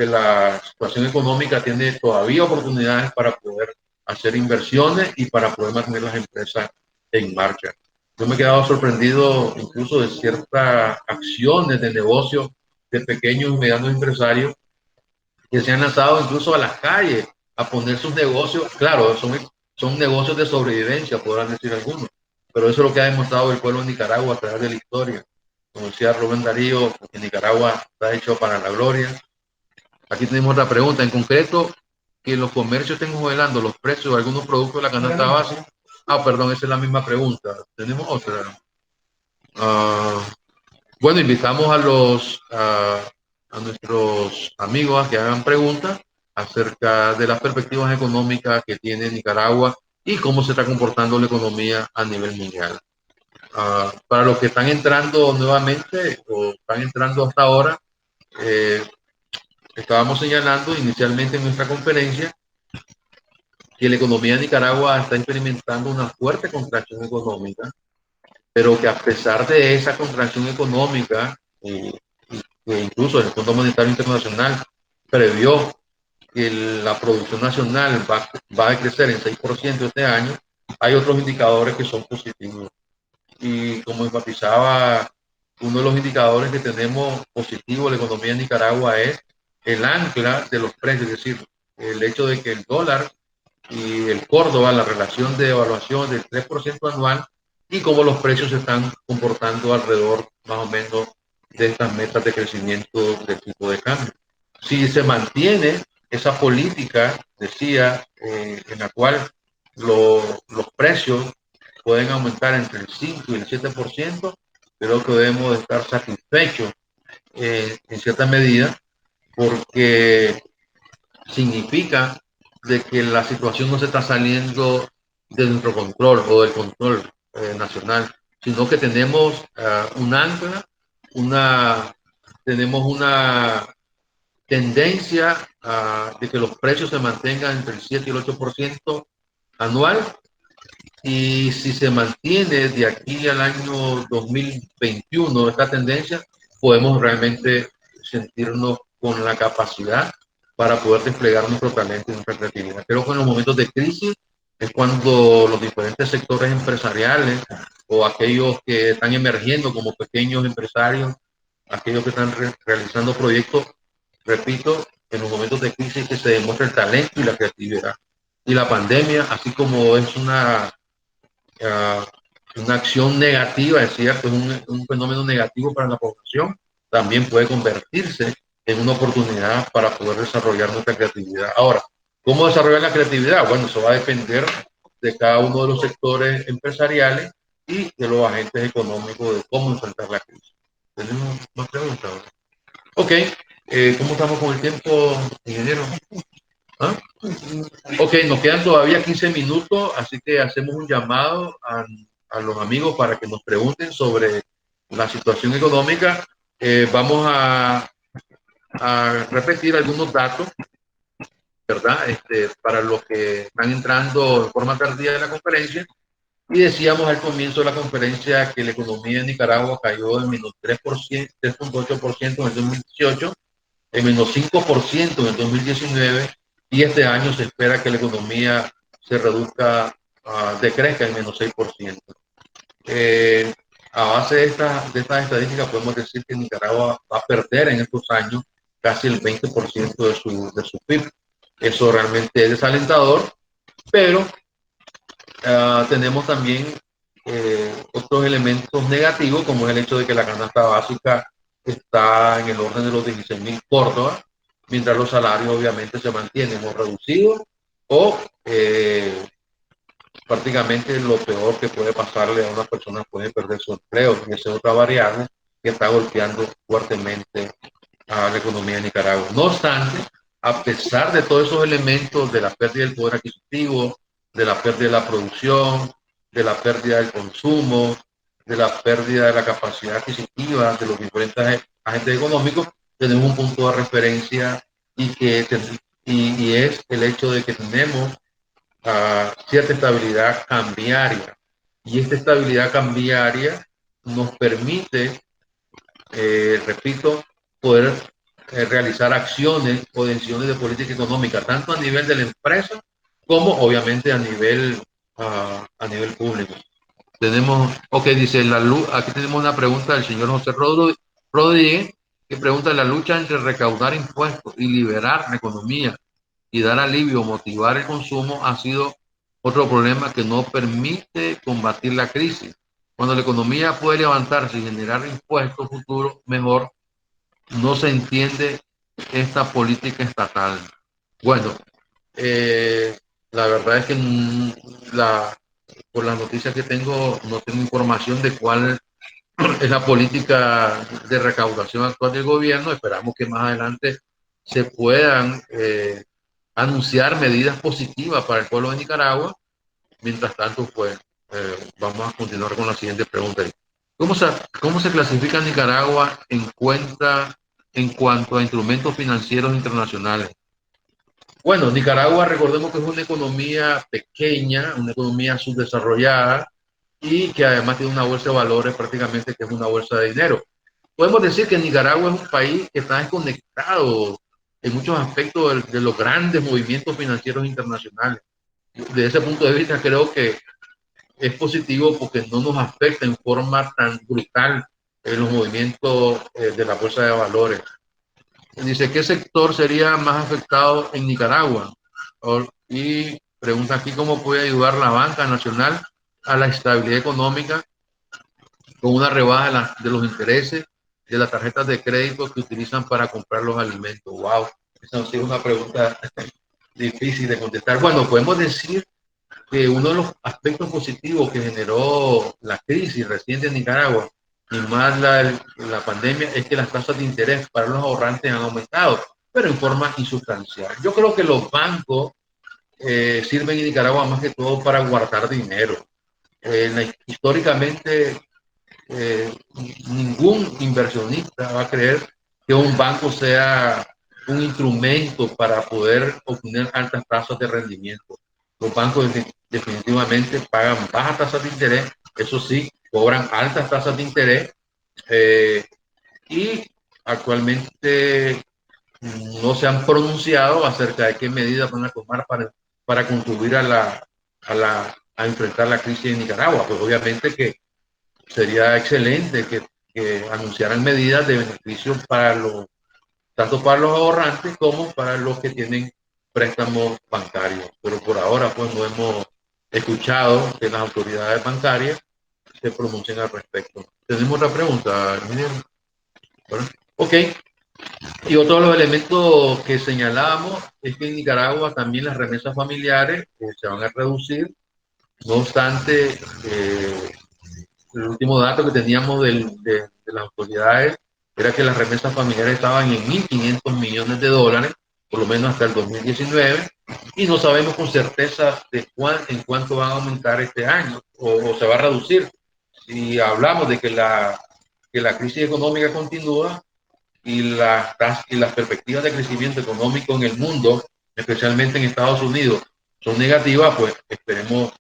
la situación económica, tiene todavía oportunidades para poder hacer inversiones y para poder mantener las empresas en marcha. Yo me he quedado sorprendido incluso de ciertas acciones de negocio de pequeños y medianos empresarios que se han lanzado incluso a las calles a poner sus negocios. Claro, son negocios de sobrevivencia, podrán decir algunos, pero eso es lo que ha demostrado el pueblo de Nicaragua a través de la historia. Como decía Rubén Darío, que Nicaragua está hecho para la gloria. Aquí tenemos otra pregunta. En concreto, que los comercios estén congelando los precios de algunos productos de la canasta básica. Ah, perdón, esa es la misma pregunta. Tenemos otra. Uh, bueno, invitamos a nuestros amigos a que hagan preguntas acerca de las perspectivas económicas que tiene Nicaragua y cómo se está comportando la economía a nivel mundial. Para los que están entrando nuevamente o están entrando hasta ahora, estábamos señalando inicialmente en nuestra conferencia que la economía de Nicaragua está experimentando una fuerte contracción económica, pero que a pesar de esa contracción económica, que incluso el Fondo Monetario Internacional previó que la producción nacional va a crecer en 6% este año, hay otros indicadores que son positivos. Y como enfatizaba, uno de los indicadores que tenemos positivo en la economía de Nicaragua es el ancla de los precios, es decir, el hecho de que el dólar y el Córdoba, la relación de evaluación del 3% anual y cómo los precios se están comportando alrededor más o menos de estas metas de crecimiento del tipo de cambio. Si se mantiene esa política, decía, en la cual los precios pueden aumentar entre el 5 y el 7%, creo que debemos de estar satisfechos en cierta medida, porque significa de que la situación no se está saliendo de nuestro control o del control nacional, sino que tenemos un ancla, tenemos una tendencia de que los precios se mantengan entre el 7 y el 8% anual, Y si se mantiene de aquí al año 2021 esta tendencia, podemos realmente sentirnos con la capacidad para poder desplegar nuestro talento y nuestra creatividad. Creo que en los momentos de crisis es cuando los diferentes sectores empresariales o aquellos que están emergiendo como pequeños empresarios, aquellos que están realizando proyectos, repito, en los momentos de crisis que se demuestra el talento y la creatividad. Y la pandemia, así como es uh, una acción negativa, es cierto, es un fenómeno negativo para la población, también puede convertirse en una oportunidad para poder desarrollar nuestra creatividad. Ahora, ¿cómo desarrollar la creatividad? Bueno, eso va a depender de cada uno de los sectores empresariales y de los agentes económicos de cómo enfrentar la crisis. ¿Tenemos más preguntas? Ok, ¿cómo estamos con el tiempo, ingeniero? ¿Ah? Ok, nos quedan todavía 15 minutos, así que hacemos un llamado a los amigos para que nos pregunten sobre la situación económica. Vamos a repetir algunos datos, ¿verdad? Para los que están entrando en forma tardía de la conferencia. Y decíamos al comienzo de la conferencia que la economía de Nicaragua cayó en menos 3%, 3,8% en el 2018, en menos 5% en el 2019, y este año se espera que la economía se reduzca, decrezca en menos 6%. A base de estas estadísticas podemos decir que Nicaragua va a perder en estos años casi el 20% de su PIB. Eso realmente es desalentador, pero tenemos también otros elementos negativos, como es el hecho de que la canasta básica está en el orden de los 16.000 córdobas, mientras los salarios obviamente se mantienen o reducidos o prácticamente lo peor que puede pasarle a una persona, puede perder su empleo, y esa es otra variable que está golpeando fuertemente a la economía de Nicaragua. No obstante, a pesar de todos esos elementos de la pérdida del poder adquisitivo, de la pérdida de la producción, de la pérdida del consumo, de la pérdida de la capacidad adquisitiva de los diferentes agentes económicos, tenemos un punto de referencia y es el hecho de que tenemos cierta estabilidad cambiaria. Y esta estabilidad cambiaria nos permite, repito, poder realizar acciones o decisiones de política económica, tanto a nivel de la empresa como obviamente a nivel público. Tenemos, ok, dice la luz, aquí tenemos una pregunta del señor José Rodríguez, que pregunta: la lucha entre recaudar impuestos y liberar la economía y dar alivio, motivar el consumo, ha sido otro problema que no permite combatir la crisis. Cuando la economía puede levantarse y generar impuestos futuros mejor, no se entiende esta política estatal. Bueno, eh, la verdad es que por las noticias que tengo, no tengo información de cuál es la política de recaudación actual del gobierno. Esperamos que más adelante se puedan anunciar medidas positivas para el pueblo de Nicaragua. Mientras tanto, pues vamos a continuar con la siguiente pregunta. ¿Cómo se clasifica Nicaragua en cuanto a instrumentos financieros internacionales? Bueno, Nicaragua, recordemos que es una economía pequeña, una economía subdesarrollada y que además tiene una bolsa de valores prácticamente que es una bolsa de dinero. Podemos decir que Nicaragua es un país que está desconectado en muchos aspectos de los grandes movimientos financieros internacionales. Desde ese punto de vista creo que es positivo porque no nos afecta en forma tan brutal en los movimientos de la bolsa de valores. Dice: ¿qué sector sería más afectado en Nicaragua? Y pregunta aquí: ¿cómo puede ayudar la banca nacional a la estabilidad económica con una rebaja de los intereses de las tarjetas de crédito que utilizan para comprar los alimentos? Wow, esa es una pregunta difícil de contestar. Bueno, podemos decir que uno de los aspectos positivos que generó la crisis reciente en Nicaragua y más la pandemia es que las tasas de interés para los ahorrantes han aumentado, pero en forma insustancial. Yo creo que los bancos sirven en Nicaragua más que todo para guardar dinero. Históricamente, eh, ningún inversionista va a creer que un banco sea un instrumento para poder obtener altas tasas de rendimiento. Los bancos definitivamente pagan bajas tasas de interés, eso sí, cobran altas tasas de interés, y actualmente no se han pronunciado acerca de qué medidas van a tomar para contribuir a enfrentar la crisis en Nicaragua. Pues obviamente que sería excelente que anunciaran medidas de beneficio para tanto para los ahorrantes como para los que tienen préstamos bancarios. Pero por ahora pues no hemos escuchado que las autoridades bancarias se pronuncien al respecto. Tenemos otra pregunta, ingeniero. Bueno, ok. Y otro de los elementos que señalábamos es que en Nicaragua también las remesas familiares se van a reducir. No obstante, el último dato que teníamos de las autoridades era que las remesas familiares estaban en 1.500 millones de dólares, por lo menos hasta el 2019, y no sabemos con certeza en cuánto van a aumentar este año o se va a reducir. Si hablamos de que la crisis económica continúa, y las perspectivas de crecimiento económico en el mundo, especialmente en Estados Unidos, son negativas, pues esperemos,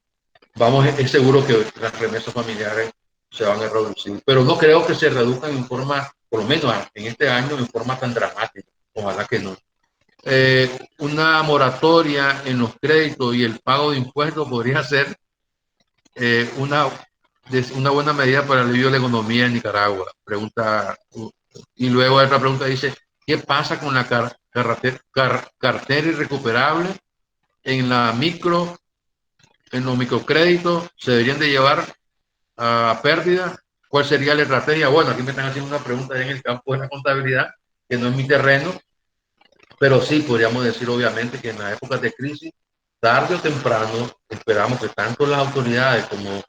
es seguro que las remesas familiares se van a reducir, pero no creo que se reduzcan en forma, por lo menos en este año, en forma tan dramática. Ojalá que no. Una moratoria en los créditos y el pago de impuestos podría ser eh, una, una buena medida para el alivio de la economía en Nicaragua. Pregunta, y luego otra pregunta dice, ¿qué pasa con la cartera irrecuperable en la micro, en los microcréditos? ¿Se deberían de llevar a pérdida? ¿Cuál sería la estrategia? Bueno, aquí me están haciendo una pregunta en el campo de la contabilidad, que no es mi terreno, pero sí podríamos decir obviamente que en las épocas de crisis, tarde o temprano, esperamos que tanto las autoridades como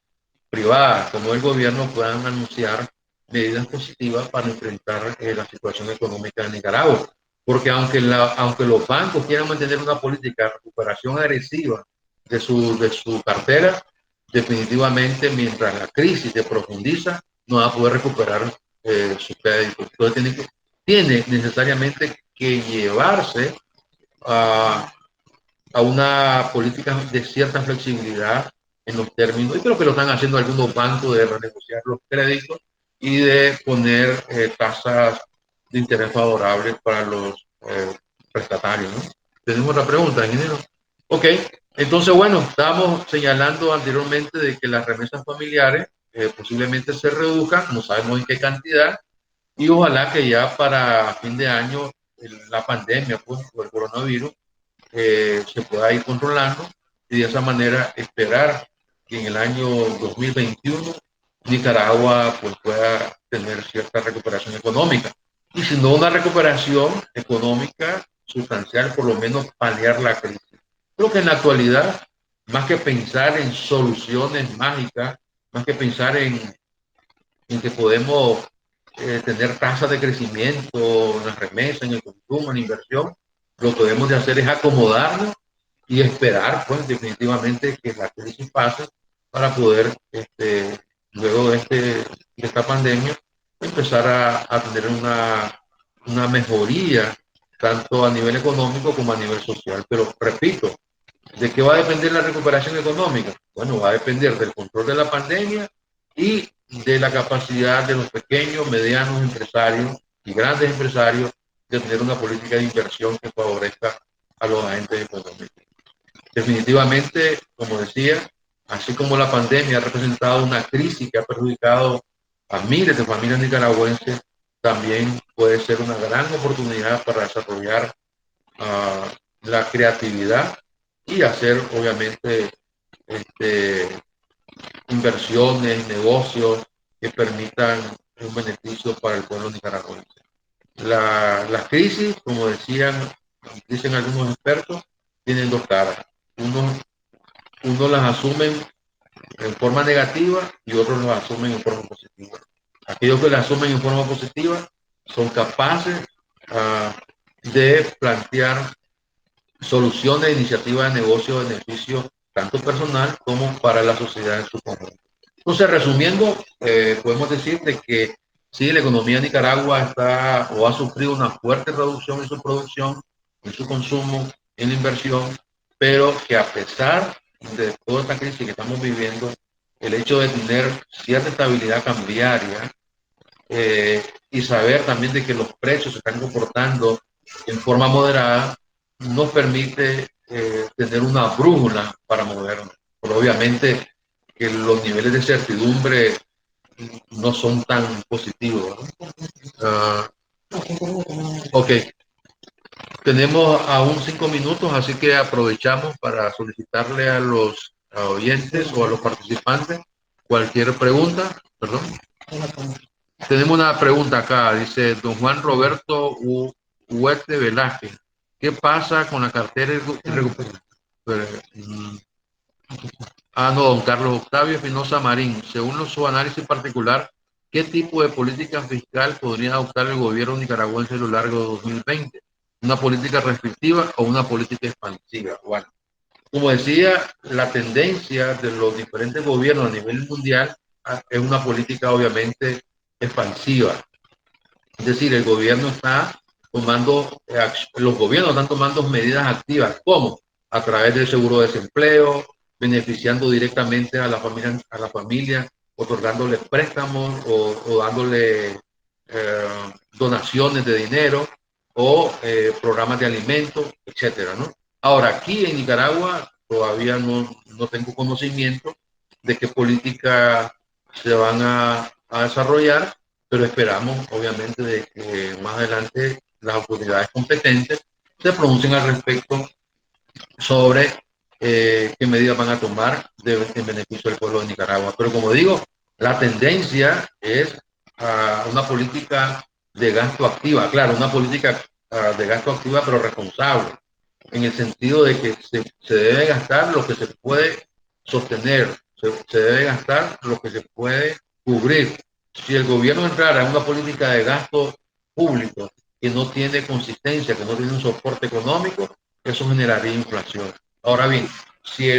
privadas como el gobierno puedan anunciar medidas positivas para enfrentar la situación económica de Nicaragua. Porque aunque los bancos quieran mantener una política de recuperación agresiva de su cartera, definitivamente mientras la crisis se profundiza, no va a poder recuperar su crédito. Entonces tiene necesariamente que llevarse a, a una política de cierta flexibilidad en los términos, y creo que lo están haciendo algunos bancos, de renegociar los créditos y de poner tasas de interés favorables para los prestatarios, ¿no? Tenemos otra pregunta, ingeniero. Ok, entonces bueno, estábamos señalando anteriormente de que las remesas familiares posiblemente se reduzcan, no sabemos en qué cantidad, y ojalá que ya para fin de año la pandemia, pues, por el coronavirus, se pueda ir controlando y de esa manera esperar que en el año 2021 Nicaragua pues pueda tener cierta recuperación económica. Y si no una recuperación económica sustancial, por lo menos paliar la crisis. Creo que en la actualidad, más que pensar en soluciones mágicas, más que pensar en que podemos tener tasas de crecimiento, en las remesas, en el consumo, en la inversión, lo que debemos de hacer es acomodarnos y esperar, pues, definitivamente que la crisis pase para poder, luego de esta pandemia, empezar a tener una mejoría, tanto a nivel económico como a nivel social. Pero repito, ¿de qué va a depender la recuperación económica? Bueno, va a depender del control de la pandemia y de la capacidad de los pequeños, medianos empresarios y grandes empresarios de tener una política de inversión que favorezca a los agentes económicos. Definitivamente, como decía, así como la pandemia ha representado una crisis que ha perjudicado a miles de familias nicaragüenses, también puede ser una gran oportunidad para desarrollar la creatividad y hacer, obviamente, este, inversiones, negocios que permitan un beneficio para el pueblo nicaragüense. Las crisis, como dicen algunos expertos, tienen dos caras. Uno las asumen en forma negativa y otros las asumen en forma positiva. Aquellos que las asumen en forma positiva son capaces de plantear soluciones, iniciativas de negocio de beneficio tanto personal como para la sociedad en su conjunto. Entonces, resumiendo, podemos decir de que sí, la economía de Nicaragua está o ha sufrido una fuerte reducción en su producción, en su consumo, en la inversión, pero que a pesar de toda esta crisis que estamos viviendo, el hecho de tener cierta estabilidad cambiaria y saber también de que los precios se están comportando en forma moderada, nos permite tener una brújula para movernos. Pero obviamente que los niveles de certidumbre no son tan positivos, ¿no? Ok, tenemos aún 5 minutos, así que aprovechamos para solicitarle a los oyentes o a los participantes cualquier pregunta. Perdón. Tenemos una pregunta acá, dice don Juan Roberto Huete Velázquez. ¿Qué pasa con la cartera no, don Carlos Octavio Espinosa Marín? Según su análisis particular, ¿qué tipo de política fiscal podría adoptar el gobierno nicaragüense a lo largo de 2020? ¿Una política restrictiva o una política expansiva? Bueno, como decía, la tendencia de los diferentes gobiernos a nivel mundial es una política obviamente expansiva. Es decir, el gobierno está tomando, los gobiernos están tomando medidas activas, ¿cómo? A través del seguro de desempleo, beneficiando directamente a la familia otorgándoles préstamos o dándole donaciones de dinero o programas de alimentos, etcétera, ¿no? Ahora, aquí en Nicaragua todavía no tengo conocimiento de qué políticas se van a desarrollar, pero esperamos, obviamente, de que más adelante las autoridades competentes se pronuncien al respecto sobre qué medidas van a tomar en beneficio del pueblo de Nicaragua. Pero como digo, la tendencia es a una política de gasto activa, claro, una política de gasto activa pero responsable, en el sentido de que se debe gastar lo que se puede sostener, se debe gastar lo que se puede cubrir. Si el gobierno entrara en una política de gasto público que no tiene consistencia, que no tiene un soporte económico, eso generaría inflación. Ahora bien, si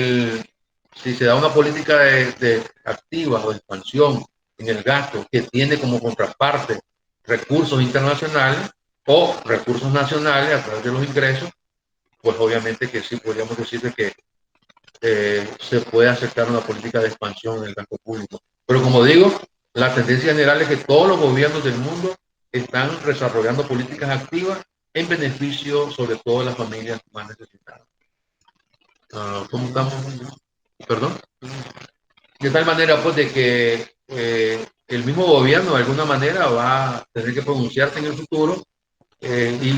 se da una política de activa o de expansión en el gasto que tiene como contraparte recursos internacionales o recursos nacionales a través de los ingresos, pues obviamente que sí podríamos decir de que se puede aceptar una política de expansión en el gasto público. Pero como digo, la tendencia general es que todos los gobiernos del mundo están desarrollando políticas activas en beneficio sobre todo de las familias más necesitadas. ¿Cómo estamos? ¿Perdón? De tal manera, pues, de que el mismo gobierno, de alguna manera, va a tener que pronunciarse en el futuro y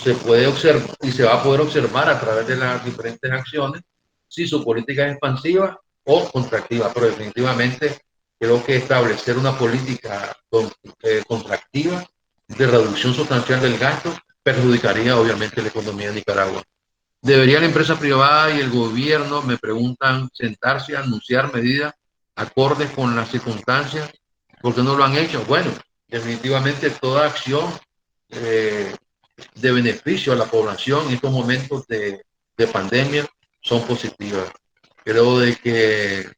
se puede observar y se va a poder observar a través de las diferentes acciones si su política es expansiva o contractiva. Pero definitivamente creo que establecer una política contractiva de reducción sustancial del gasto perjudicaría obviamente la economía de Nicaragua. ¿Debería la empresa privada y el gobierno, me preguntan, sentarse a anunciar medidas acordes con las circunstancias? ¿Por qué no lo han hecho? Bueno, definitivamente toda acción eh, de beneficio a la población en estos momentos de pandemia son positivas. Creo de que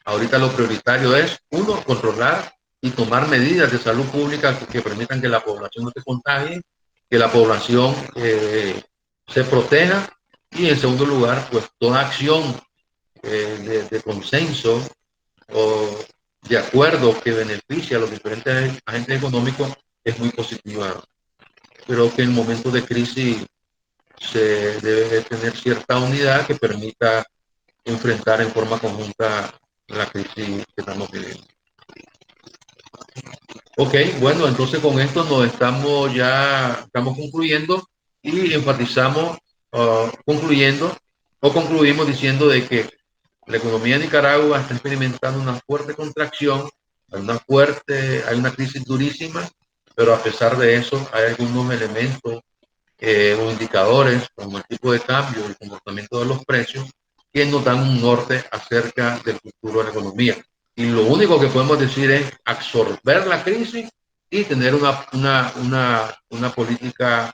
ahorita lo prioritario es, uno, controlar y tomar medidas de salud pública que permitan que la población no se contagie, que la población se proteja y en segundo lugar, pues toda acción de consenso o de acuerdo que beneficie a los diferentes agentes económicos es muy positiva. Creo que en momentos de crisis se debe tener cierta unidad que permita enfrentar en forma conjunta la crisis que estamos viviendo. Ok, bueno, entonces con esto estamos concluyendo y enfatizamos, concluimos diciendo de que la economía de Nicaragua está experimentando una fuerte contracción, hay una crisis durísima, pero a pesar de eso hay algunos elementos o indicadores como el tipo de cambio, el comportamiento de los precios, que nos dan un norte acerca del futuro de la economía. Y lo único que podemos decir es absorber la crisis y tener una política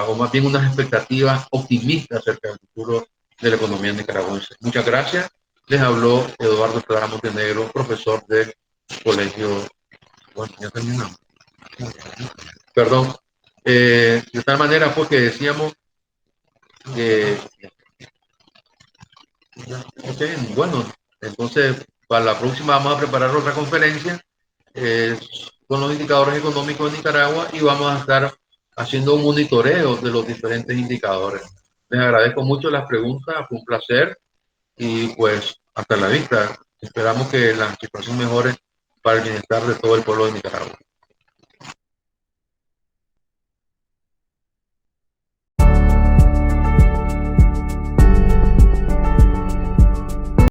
o más bien unas expectativas optimistas acerca del futuro de la economía nicaragüense. Muchas gracias. Les habló Eduardo Estrada Montenegro, profesor del colegio. Bueno, ya terminamos. Perdón. De tal manera fue que decíamos que Ok, bueno, entonces para la próxima vamos a preparar otra conferencia eh, con los indicadores económicos de Nicaragua y vamos a estar haciendo un monitoreo de los diferentes indicadores. Les agradezco mucho las preguntas, fue un placer y pues hasta la vista. Esperamos que la situación mejore para el bienestar de todo el pueblo de Nicaragua.